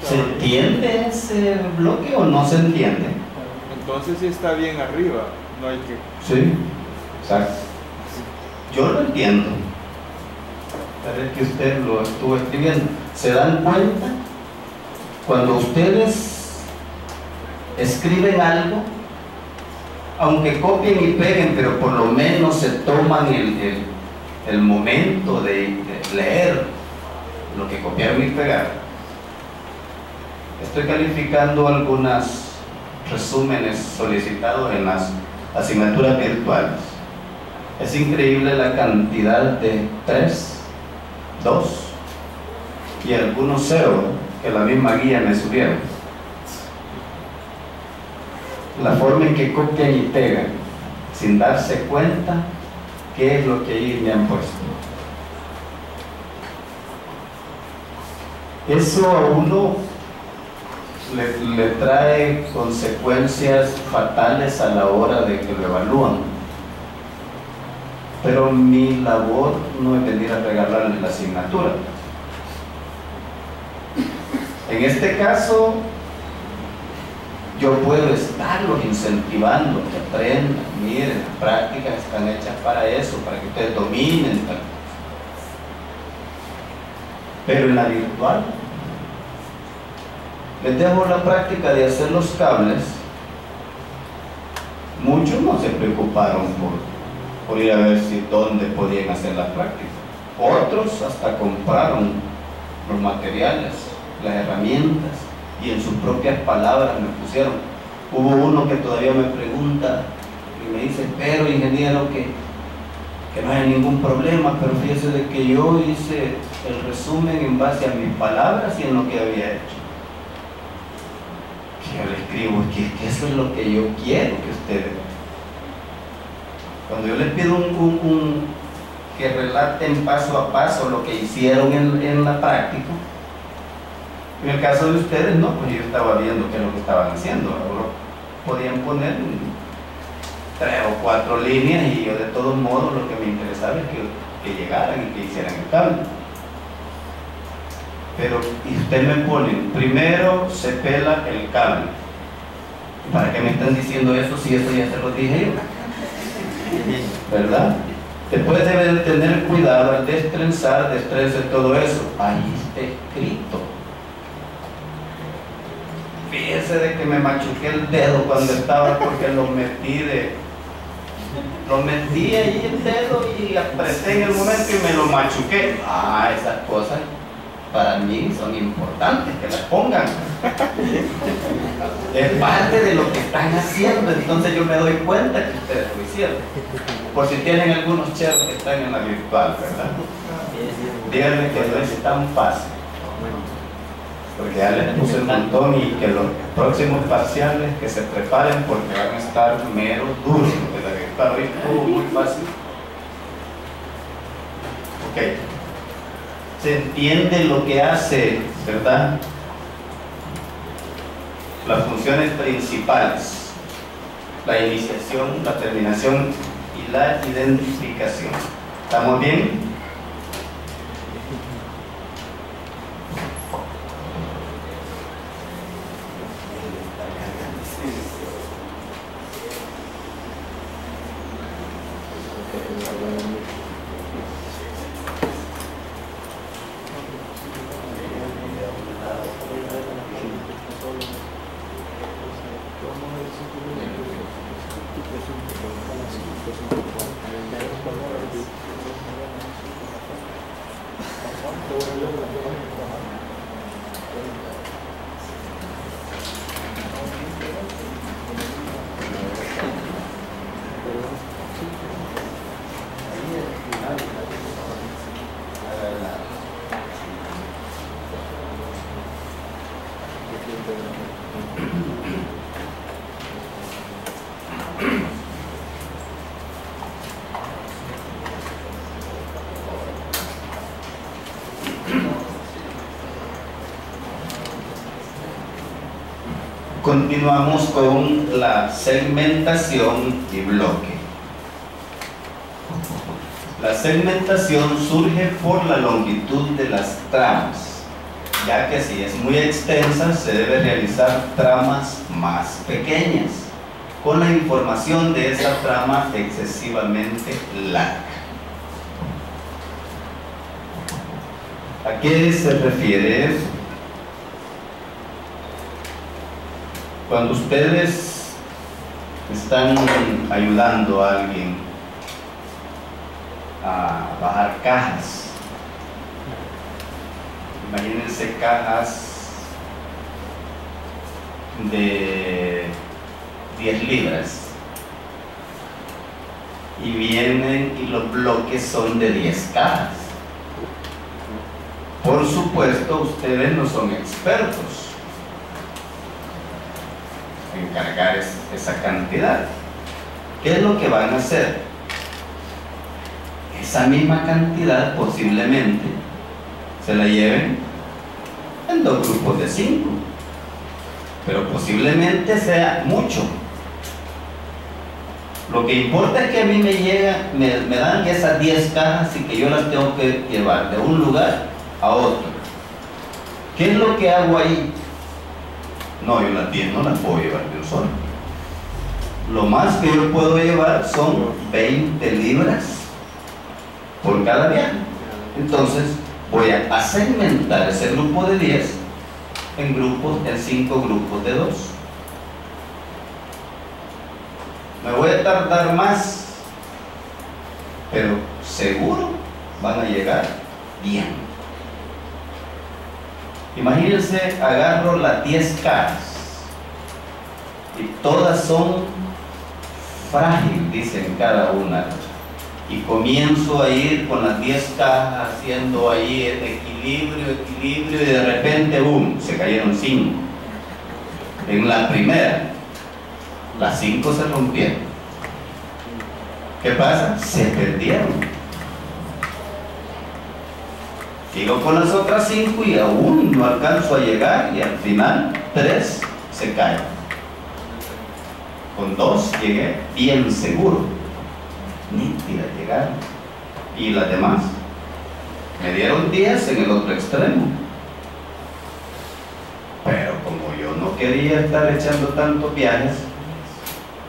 ¿Se entiende ese bloque o no se entiende? Entonces, si está bien arriba, no hay que... Sí, exacto. Yo lo entiendo. Parece que usted lo estuvo escribiendo. ¿Se dan cuenta? Cuando ustedes escriben algo, aunque copien y peguen, pero por lo menos se toman el momento de leer lo que copiaron y pegaron. Estoy calificando algunos resúmenes solicitados en las asignaturas virtuales. Es increíble la cantidad de 3, 2 y algunos 0 que la misma guía me subieron. La forma en que copian y pegan sin darse cuenta qué es lo que ahí me han puesto. Eso a uno le trae consecuencias fatales a la hora de que lo evalúan. Pero mi labor no es venir a regalarles la asignatura. En este caso, yo puedo estarlos incentivando que aprendan. Miren, las prácticas están hechas para eso, para que ustedes dominen tal cosa. Pero en la virtual, les dejo la práctica de hacer los cables. Muchos no se preocuparon por ir a ver dónde podían hacer la práctica. Otros hasta compraron los materiales, las herramientas, y en sus propias palabras me pusieron. Hubo uno que todavía me pregunta y me dice: pero ingeniero, que no hay ningún problema, pero fíjese de que yo hice el resumen en base a mis palabras y en lo que había hecho. Que yo le escribo que eso es lo que yo quiero que ustedes. Cuando yo les pido que relaten paso a paso lo que hicieron en la práctica, en el caso de ustedes no, pues yo estaba viendo qué es lo que estaban haciendo. Ahora podían poner 3 o 4 líneas y yo de todos modos lo que me interesaba es que llegaran y que hicieran el cambio. Pero y ustedes me ponen, primero se pela el cable. ¿Para qué me están diciendo eso si eso ya se lo dije yo? ¿Verdad? Después deben tener cuidado al destrenzar, destrense todo eso. Ahí está escrito. Fíjense ríase de que me machuqué el dedo cuando estaba porque lo metí ahí el dedo y apreté en el momento y me lo machuqué. Ah, esas cosas para mí son importantes que las pongan. Es parte de lo que están haciendo, entonces yo me doy cuenta que ustedes lo hicieron. Por si tienen algunos cheros que están en la virtual, ¿verdad? Díganle que no es tan fácil, porque ya les puse un montón y que los próximos parciales que se preparen porque van a estar mero duros, porque la virtual hoy estuvo muy fácil. Ok. Se entiende lo que hace, ¿verdad? Las funciones principales, la iniciación, la terminación y la identificación. ¿Estamos bien? Continuamos con la segmentación y bloque. La segmentación surge por la longitud de las tramas, ya que si es muy extensa se debe realizar tramas más pequeñas, con la información de esa trama excesivamente larga. ¿A qué se refiere eso? Cuando ustedes están ayudando a alguien a bajar cajas, imagínense cajas de 10 libras y vienen y los bloques son de 10 cajas. Por supuesto, ustedes no son expertos en cargar esa cantidad. ¿Qué es lo que van a hacer? Esa misma cantidad posiblemente se la lleven en 2 grupos de 5, pero posiblemente sea mucho. Lo que importa es que a mí me dan esas 10 cajas y que yo las tengo que llevar de un lugar a otro. ¿Qué es lo que hago ahí? No, yo las 10 no las puedo llevar yo solo. Lo más que yo puedo llevar son 20 libras por cada viaje. Entonces voy a segmentar ese grupo de 10 en 5 grupos de 2. Me voy a tardar más, pero seguro van a llegar bien. Imagínense, agarro las 10 cajas y todas son frágiles, dicen cada una, y comienzo a ir con las 10 cajas haciendo ahí el equilibrio y de repente ¡boom! Se cayeron 5 en la primera. Las 5 se rompieron. ¿Qué pasa? Se perdieron. Sigo con las otras 5 y aún no alcanzo a llegar y al final 3 se caen. Con 2 llegué bien seguro. Nítida llegar. Y las demás me dieron 10 en el otro extremo. Pero como yo no quería estar echando tantos viajes,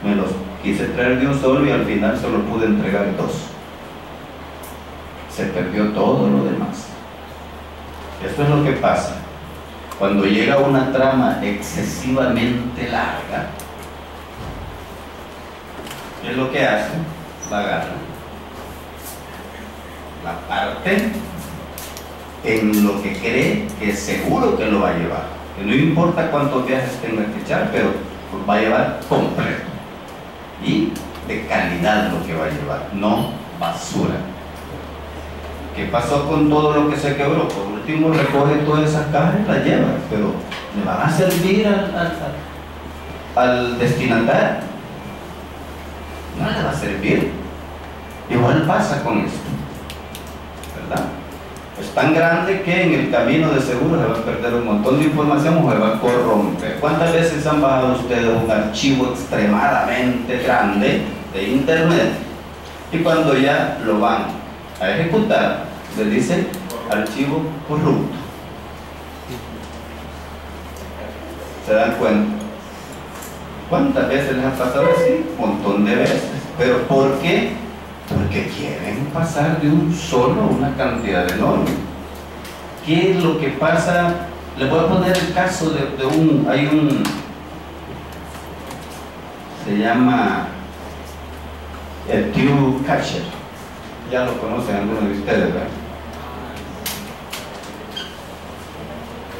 me los quise traer de un solo y al final solo pude entregar 2. Se perdió todo lo demás. Esto es lo que pasa. Cuando llega una trama excesivamente larga, ¿qué es lo que hace? La agarra, la parte en lo que cree que es seguro que lo va a llevar, que no importa cuántos viajes tenga que echar, pero pues va a llevar completo y de calidad lo que va a llevar, no basura. ¿Qué pasó con todo lo que se quebró? Por último recoge todas esas cajas y las lleva, pero ¿le van a servir al destinatario? No le va a servir. Igual pasa con esto, ¿verdad? Es tan grande que en el camino de seguro se va a perder un montón de información o se va a corromper. ¿Cuántas veces han bajado ustedes un archivo extremadamente grande de internet y cuando ya lo van a ejecutar le dicen archivo corrupto? ¿Se dan cuenta? ¿Cuántas veces les ha pasado así? Un montón de veces. ¿Pero por qué? Porque quieren pasar de un solo a una cantidad enorme. ¿Qué es lo que pasa? Les voy a poner el caso de hay un, se llama el Tube Catcher. Ya lo conocen algunos de ustedes, ¿verdad?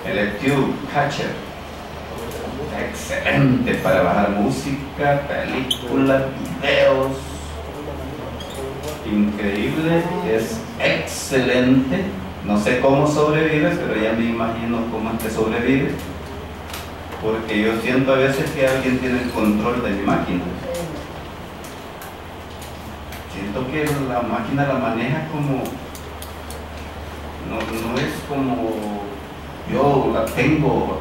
El Tube Catcher. Excelente para bajar música, películas, videos. Increíble, es excelente. No sé cómo sobrevives, pero ya me imagino cómo es que sobrevive, porque yo siento a veces que alguien tiene el control de mi máquina. Siento que la máquina la maneja como no es como yo la tengo,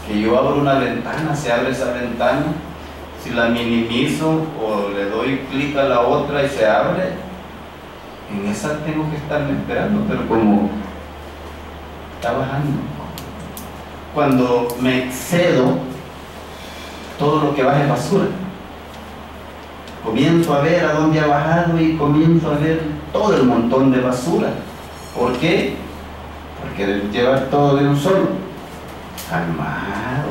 que yo abro una ventana, se abre esa ventana, si la minimizo o le doy clic a la otra y se abre, en esa tengo que estarme esperando, pero como está bajando, cuando me excedo, todo lo que baja es basura. Comienzo a ver a dónde ha bajado y comienzo a ver todo el montón de basura. ¿Por qué? Porque debe llevar todo de un solo. Calmado,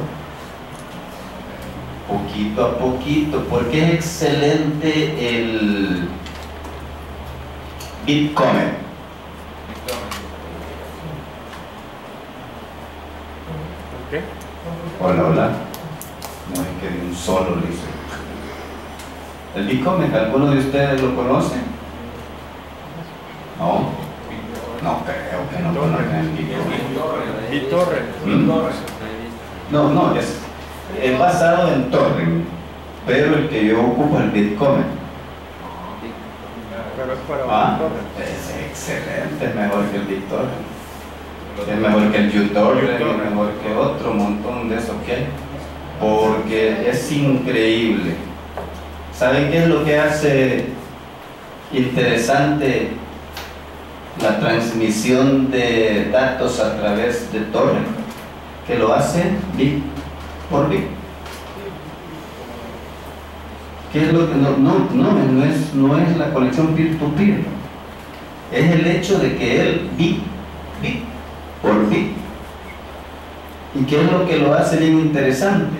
poquito a poquito, porque es excelente el Bitcomer. ¿Qué? Hola, hola. No es que de un solo le hice. El Bitcomer, ¿alguno de ustedes lo conoce? No. No creo que no conozcan el Bitcomer. BitTorrent. No, es basado en Torrent, pero el que yo ocupo es el Bitcomer. Pero es para BitTorrent. Es excelente, es mejor que el BitTorrent. Es mejor que el uTorrent, es mejor que otro montón de esos que hay, porque es increíble. ¿Saben qué es lo que hace interesante la transmisión de datos a través de torrent? Que lo hace bit por bit. ¿Qué es lo que no es la conexión peer-to-peer? Es el hecho de que él bit por bit. ¿Y qué es lo que lo hace bien interesante?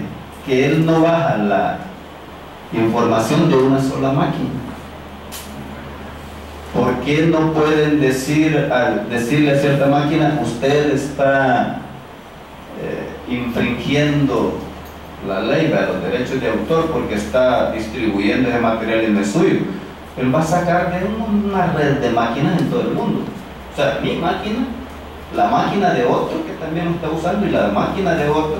Que él no baja la información de una sola máquina. ¿Por qué no pueden decirle a cierta máquina, usted está infringiendo la ley de los derechos de autor porque está distribuyendo ese material en el suyo? Él va a sacar de una red de máquinas en todo el mundo. O sea, mi máquina, la máquina de otro que también lo está usando y la máquina de otro.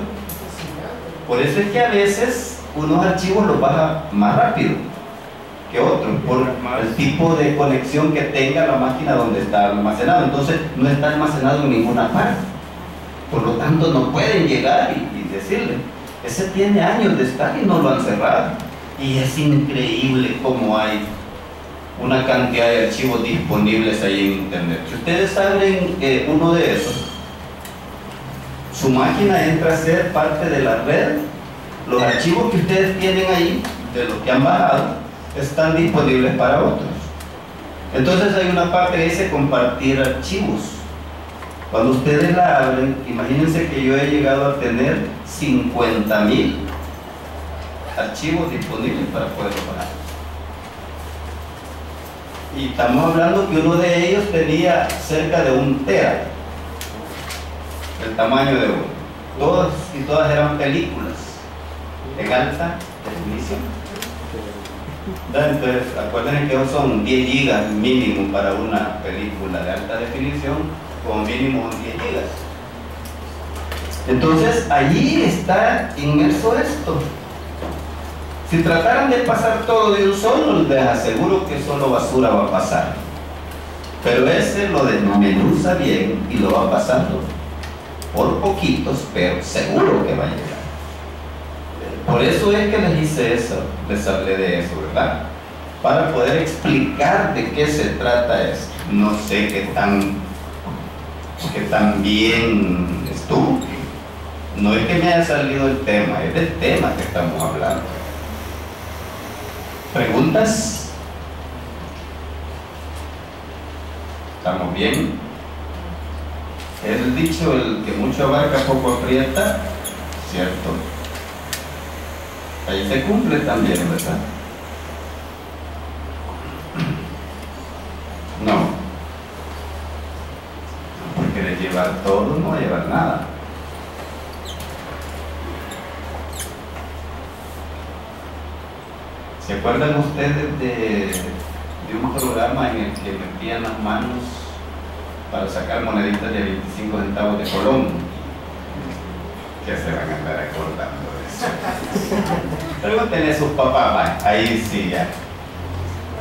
Por eso es que a veces unos archivos los baja más rápido que otros, por el tipo de conexión que tenga la máquina donde está almacenado. Entonces no está almacenado en ninguna parte, por lo tanto no pueden llegar y decirle, ese tiene años de estar y no lo han cerrado. Y es increíble cómo hay una cantidad de archivos disponibles ahí en internet. Si ustedes abren uno de esos, su máquina entra a ser parte de la red. Los archivos que ustedes tienen ahí, de los que han bajado, están disponibles para otros. Entonces hay una parte que dice compartir archivos. Cuando ustedes la abren, imagínense que yo he llegado a tener 50,000 archivos disponibles para poderlo bajar. Y estamos hablando que uno de ellos tenía cerca de 1 tera, el tamaño de uno. Todas y todas eran películas en alta definición. Entonces, acuérdense que son 10 gigas mínimo para una película de alta definición, como mínimo 10 gigas. Entonces, allí está inmerso esto. Si trataran de pasar todo de un solo, les aseguro que solo basura va a pasar. Pero ese lo desmenuza bien y lo va pasando por poquitos, pero seguro que va a llegar. Por eso es que les hice eso, les hablé de eso, ¿verdad? Para poder explicar de qué se trata esto. No sé qué tan bien estuvo. No es que me haya salido el tema, es del tema que estamos hablando. ¿Preguntas? ¿Estamos bien? Es el dicho, el que mucho abarca poco aprieta, ¿cierto? Ahí se cumple también, ¿verdad? No. Porque de llevar todo no va a llevar nada. ¿Se acuerdan ustedes de un programa en el que metían las manos para sacar moneditas de 25 centavos de Colón? ¿Qué se van a andar acordando de eso? Pregúntenle a sus papás, ahí sí ya,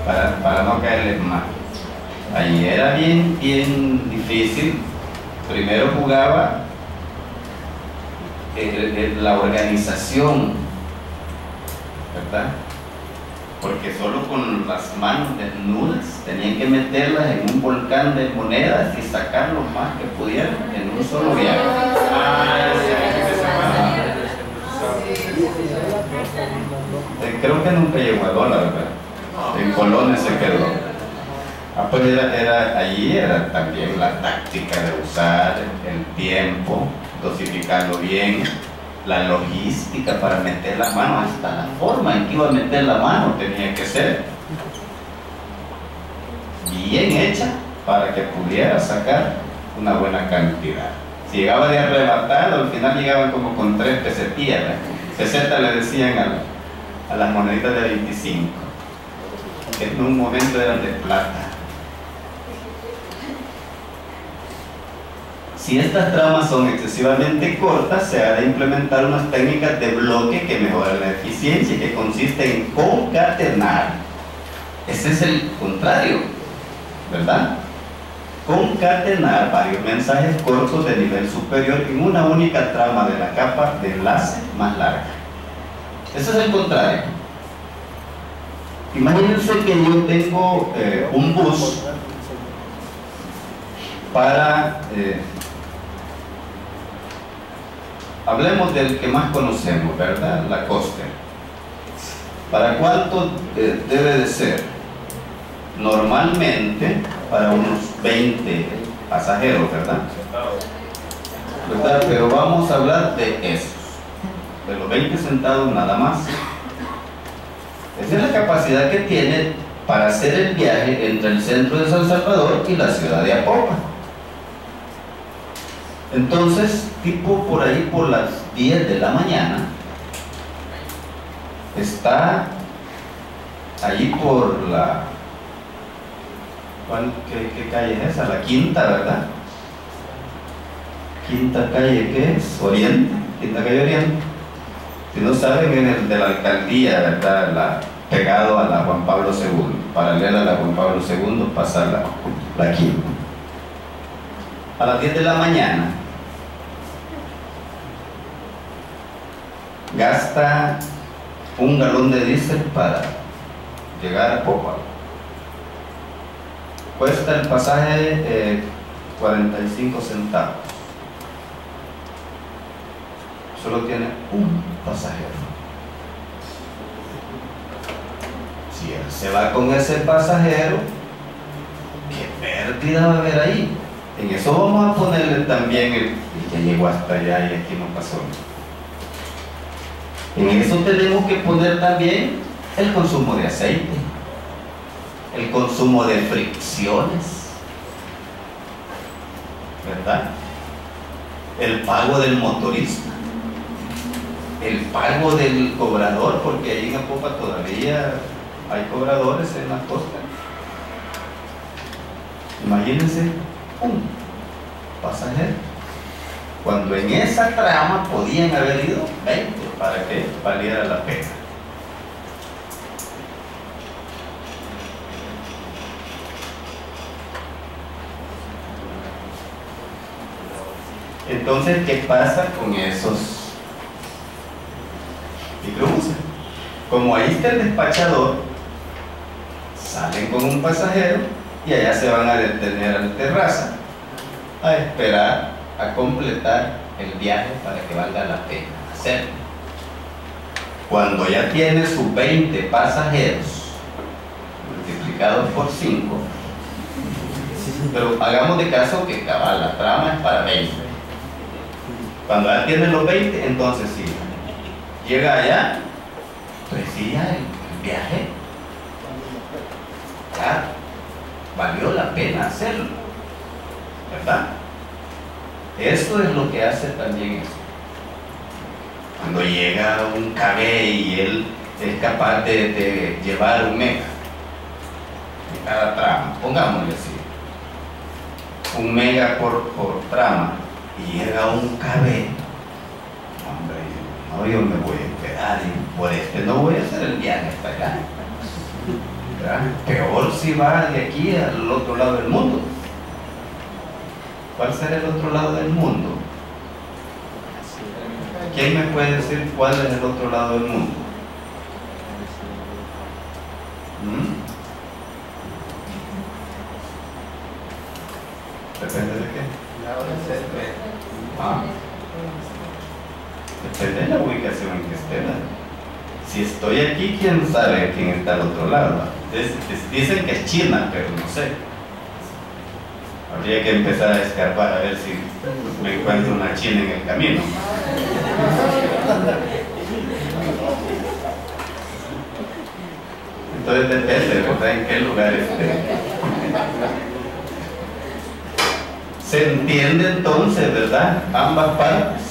para no caerles mal. Ahí era bien difícil. Primero jugaba la organización, ¿verdad? Porque solo con las manos desnudas tenían que meterlas en un volcán de monedas y sacar lo más que pudieran en un solo viaje. Creo que nunca llegó a dólar, ¿verdad? En colones se quedó. Pues allí era también la táctica de usar el tiempo, dosificarlo bien, la logística para meter la mano, hasta la forma en que iba a meter la mano tenía que ser bien hecha para que pudiera sacar una buena cantidad. Si llegaba de arrebatado, al final llegaban como con 3 pesetillas, ¿verdad? Pesetas le decían a las moneditas de 25, que en un momento eran de plata. Si estas tramas son excesivamente cortas, se ha de implementar unas técnicas de bloque que mejoran la eficiencia, que consiste en concatenar. Ese es el contrario, ¿verdad? Concatenar varios mensajes cortos de nivel superior en una única trama de la capa de enlace más larga. Ese es el contrario. Imagínense que yo tengo un bus para... hablemos del que más conocemos, ¿verdad? La Coaster. ¿Para cuánto debe de ser? Normalmente para unos 20 pasajeros, ¿verdad? Pero vamos a hablar de esos, de los 20 sentados nada más. Esa es la capacidad que tiene para hacer el viaje entre el centro de San Salvador y la ciudad de Apopa. Entonces, tipo por ahí por las 10 de la mañana, está allí por la... ¿Qué calle es esa? La Quinta, ¿verdad? Quinta calle, ¿qué es? Oriente, Quinta calle Oriente. Si no saben, es el de la alcaldía, ¿verdad? Pegado a la Juan Pablo II, paralela a la Juan Pablo II, pasa la Quinta. A las 10 de la mañana, gasta un galón de diésel para llegar a Popa. Cuesta el pasaje 45 centavos. Solo tiene un pasajero. Si él se va con ese pasajero, ¿qué pérdida va a haber ahí? En eso vamos a ponerle también el ya llegó hasta allá y aquí no pasó. En eso tenemos que poner también el consumo de aceite, el consumo de fricciones, ¿verdad? El pago del motorista, el pago del cobrador, porque ahí en Apopa todavía hay cobradores en la costa. Imagínense un pasajero, cuando en esa trama podían haber ido 20 para que valiera la pena. Entonces, ¿qué pasa con esos microbuses? Como ahí está el despachador, salen con un pasajero y allá se van a detener a la terraza a esperar a completar el viaje para que valga la pena hacerlo. Cuando ya tiene sus 20 pasajeros multiplicados por 5, pero hagamos de caso que cabal, la trama es para 20. Cuando ya tiene los 20, entonces sí, llega allá, pues sí, ya el viaje, ya valió la pena hacerlo, ¿verdad? Esto es lo que hace también eso. Cuando llega un KB y él es capaz de llevar un mega en cada trama, pongámosle así, un mega por trama, y llega un KB, hombre, no, yo me voy a esperar y por no voy a hacer el viaje hasta allá, ¿verdad? Peor si va de aquí al otro lado del mundo. ¿Cuál será el otro lado del mundo? ¿Quién me puede decir cuál es el otro lado del mundo? ¿Depende de qué? Depende de la ubicación en que esté. Si estoy aquí, ¿quién sabe quién está al otro lado? Dicen que es China, pero no sé. Habría que empezar a escarbar a ver si me encuentro una china en el camino. Entonces depende, ¿verdad? En qué lugar esté. Se entiende entonces, ¿verdad? Ambas partes.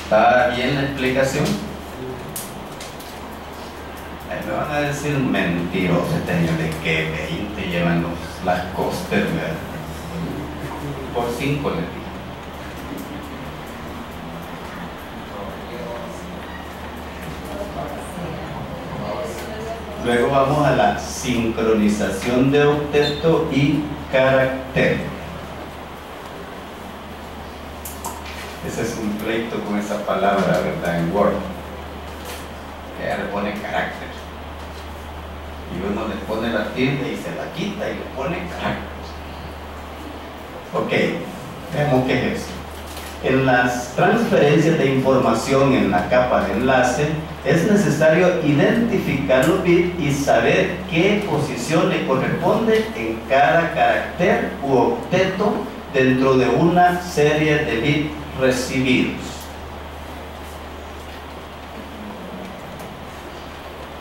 ¿Está bien la explicación? Ahí me van a decir mentirosos, de que 20 llevan las coster, ¿verdad? Por 5 le dije. Luego vamos a la sincronización de octeto y carácter. Ese es un pleito con esa palabra, ¿verdad? En Word. Que ya le pone carácter. Y uno le pone la tilde y se la quita y le pone carácter. Ok, veamos qué es eso. En las transferencias de información en la capa de enlace, es necesario identificar los bits y saber qué posición le corresponde en cada carácter u octeto dentro de una serie de bits recibidos.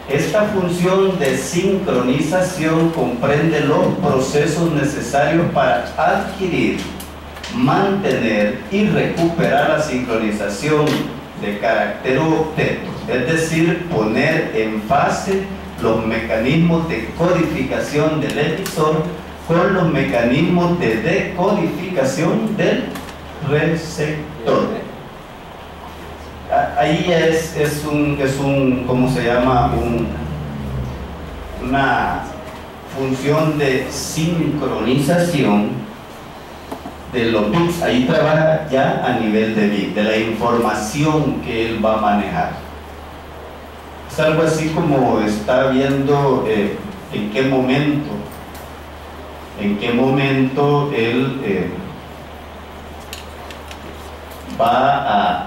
Esta función de sincronización comprende los procesos necesarios para adquirir, mantener y recuperar la sincronización de carácter u octeto, es decir, poner en fase los mecanismos de codificación del emisor con los mecanismos de decodificación del receptor. Ahí ya es un ¿cómo se llama? Una función de sincronización de los bits. Ahí trabaja ya a nivel de bit, de la información que él va a manejar. Es algo así como está viendo en qué momento él va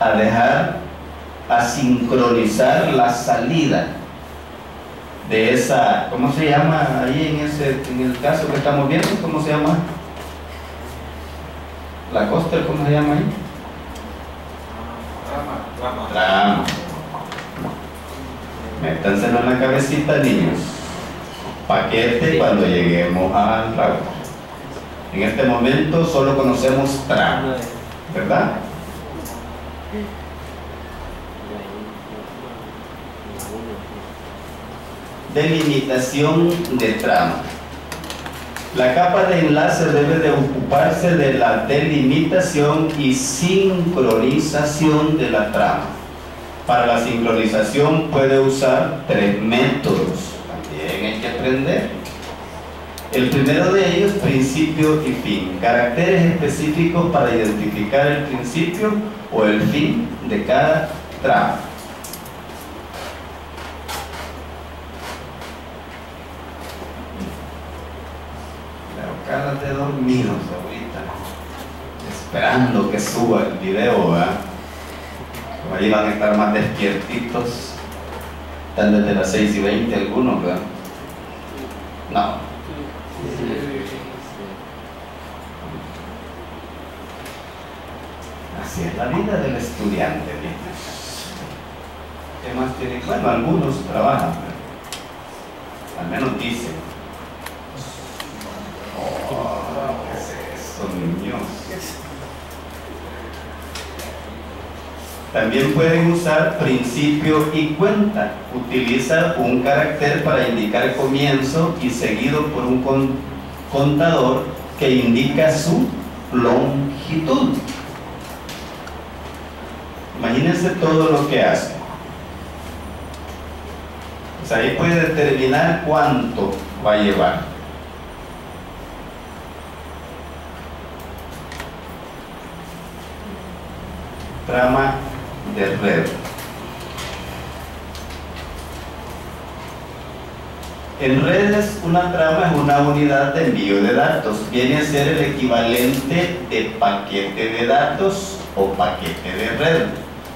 a dejar, a sincronizar la salida de esa, ¿cómo se llama ahí en el caso que estamos viendo? ¿Cómo se llama? La costa, ¿cómo se llama ahí? Trama. Métanselo en la cabecita, niños. Paquete cuando lleguemos al router. En este momento solo conocemos trama, ¿verdad? Delimitación de trama. La capa de enlace debe de ocuparse de la delimitación y sincronización de la trama. Para la sincronización puede usar 3 métodos. También hay que aprender. El primero de ellos, principio y fin. Caracteres específicos para identificar el principio o el fin de cada trama. Caras de dormidos ahorita, esperando que suba el video, ¿verdad? Ahí van a estar más despiertitos. Están desde las 6:20 algunos, ¿verdad? No. Así es la vida del estudiante, ¿viste? ¿Qué más tienen? Bueno, algunos trabajan, ¿verdad? Al menos dicen. ¿Qué es eso, niños? También pueden usar principio y cuenta. Utiliza un carácter para indicar comienzo y seguido por un contador que indica su longitud. Imagínense todo lo que hace. Pues ahí puede determinar cuánto va a llevar. Trama de red. En redes, una trama es una unidad de envío de datos. Viene a ser el equivalente de paquete de datos o paquete de red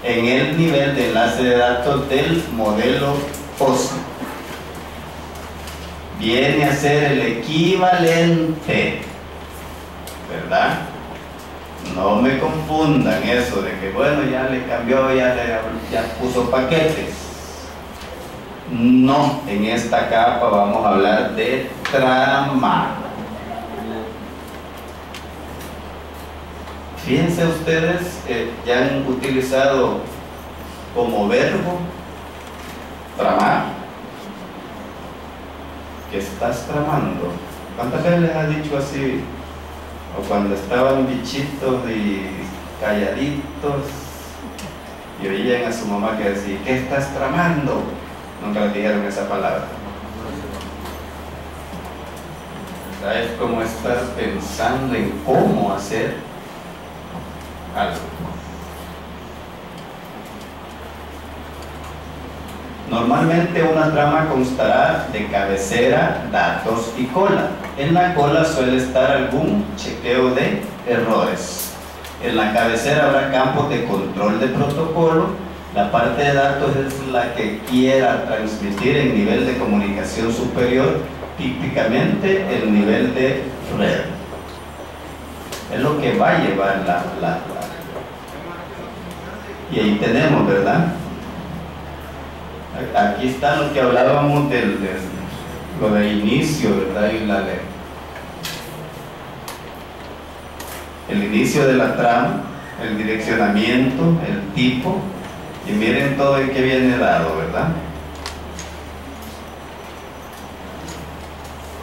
en el nivel de enlace de datos del modelo POSIX. Viene a ser el equivalente, ¿verdad? No me confundan eso de que bueno, ya le cambió, ya puso paquetes. No, en esta capa vamos a hablar de trama. Fíjense ustedes, ya han utilizado como verbo tramar. ¿Qué estás tramando? ¿Cuántas veces les ha dicho así? O cuando estaban bichitos y calladitos y oían a su mamá que decía, ¿qué estás tramando? Nunca les dijeron esa palabra. O sea, es como estar pensando en cómo hacer algo. Normalmente una trama constará de cabecera, datos y cola. En la cola suele estar algún chequeo de errores. En la cabecera habrá campos de control de protocolo. La parte de datos es la que quiera transmitir en nivel de comunicación superior, típicamente el nivel de red. Es lo que va a llevar la y ahí tenemos, ¿verdad? Aquí está lo que hablábamos de lo de inicio, ¿verdad? Y el inicio de la trama, el direccionamiento, el tipo, y miren todo en qué viene dado, ¿verdad?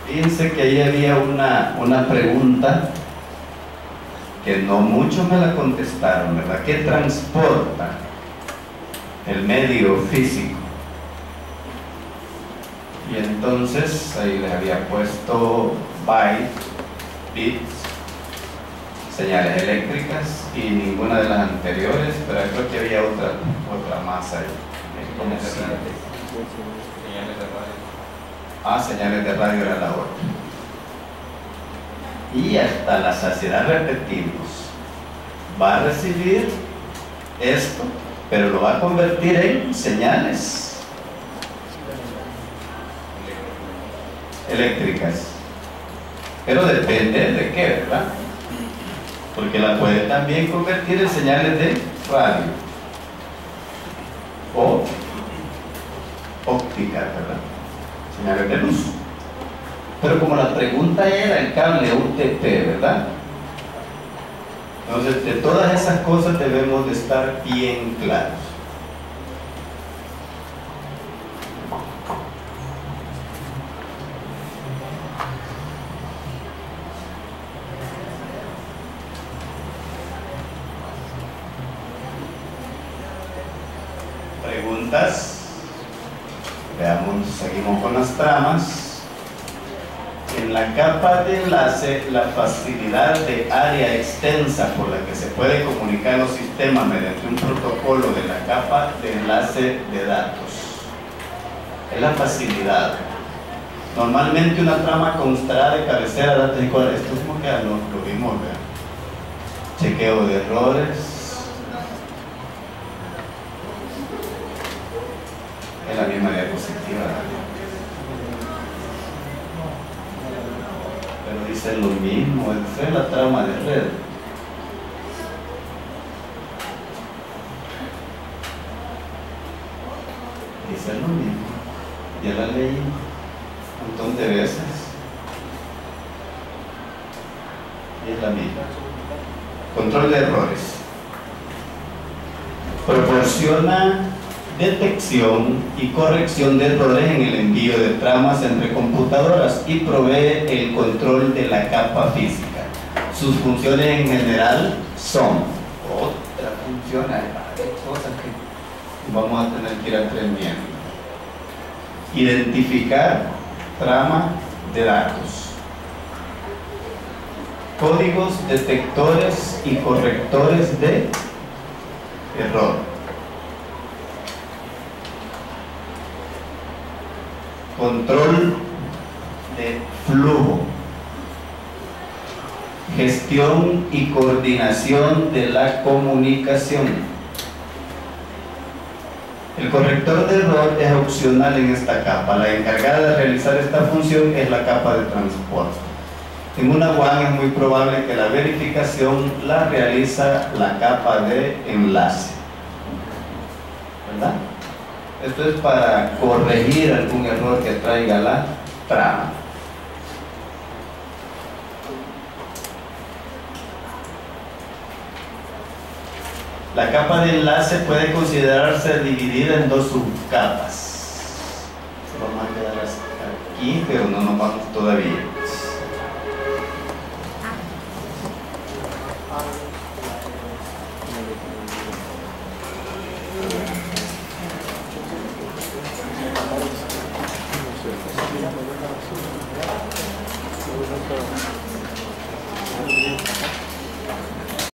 Fíjense que ahí había una pregunta que no muchos me la contestaron, ¿verdad? ¿Qué transporta el medio físico? Y entonces ahí les había puesto bytes, bits, señales eléctricas y ninguna de las anteriores, pero creo que había otra más ahí. ¿Cómo se llama? Señales de radio. Señales de radio era la otra. Y hasta la saciedad repetimos. Va a recibir esto, pero lo va a convertir en señales. eléctricas. Pero depende de qué, ¿verdad? Porque la puede también convertir en señales de radio o óptica, ¿verdad? Señales de luz. Pero como la pregunta era el cable UTP, ¿verdad? Entonces, de todas esas cosas debemos de estar bien claros. Preguntas. Veamos, seguimos con las tramas. En la capa de enlace, la facilidad de área extensa por la que se puede comunicar los sistemas mediante un protocolo de la capa de enlace de datos. Es la facilidad. Normalmente una trama constará de cabecera, datos y cuadros. Esto es como que lo vimos, ¿verdad? Chequeo de errores. Es la misma diapositiva, ¿verdad? Pero dice lo mismo, esa es la trama de red. Dice lo mismo. Ya la leí un montón de veces. Y es la misma. Control de errores. Proporciona detección y corrección de errores en el envío de tramas entre computadoras y provee el control de la capa física. Sus funciones en general son otras funciones, cosas que vamos a tener que ir aprendiendo. Identificar trama de datos, códigos detectores y correctores de error, control de flujo, gestión y coordinación de la comunicación. El corrector de error es opcional en esta capa. La encargada de realizar esta función es la capa de transporte. En una WAN es muy probable que la verificación la realiza la capa de enlace, ¿verdad? Esto es para corregir algún error que traiga la trama. La capa de enlace puede considerarse dividida en dos subcapas. Vamos a quedar hasta aquí, pero no nos vamos todavía.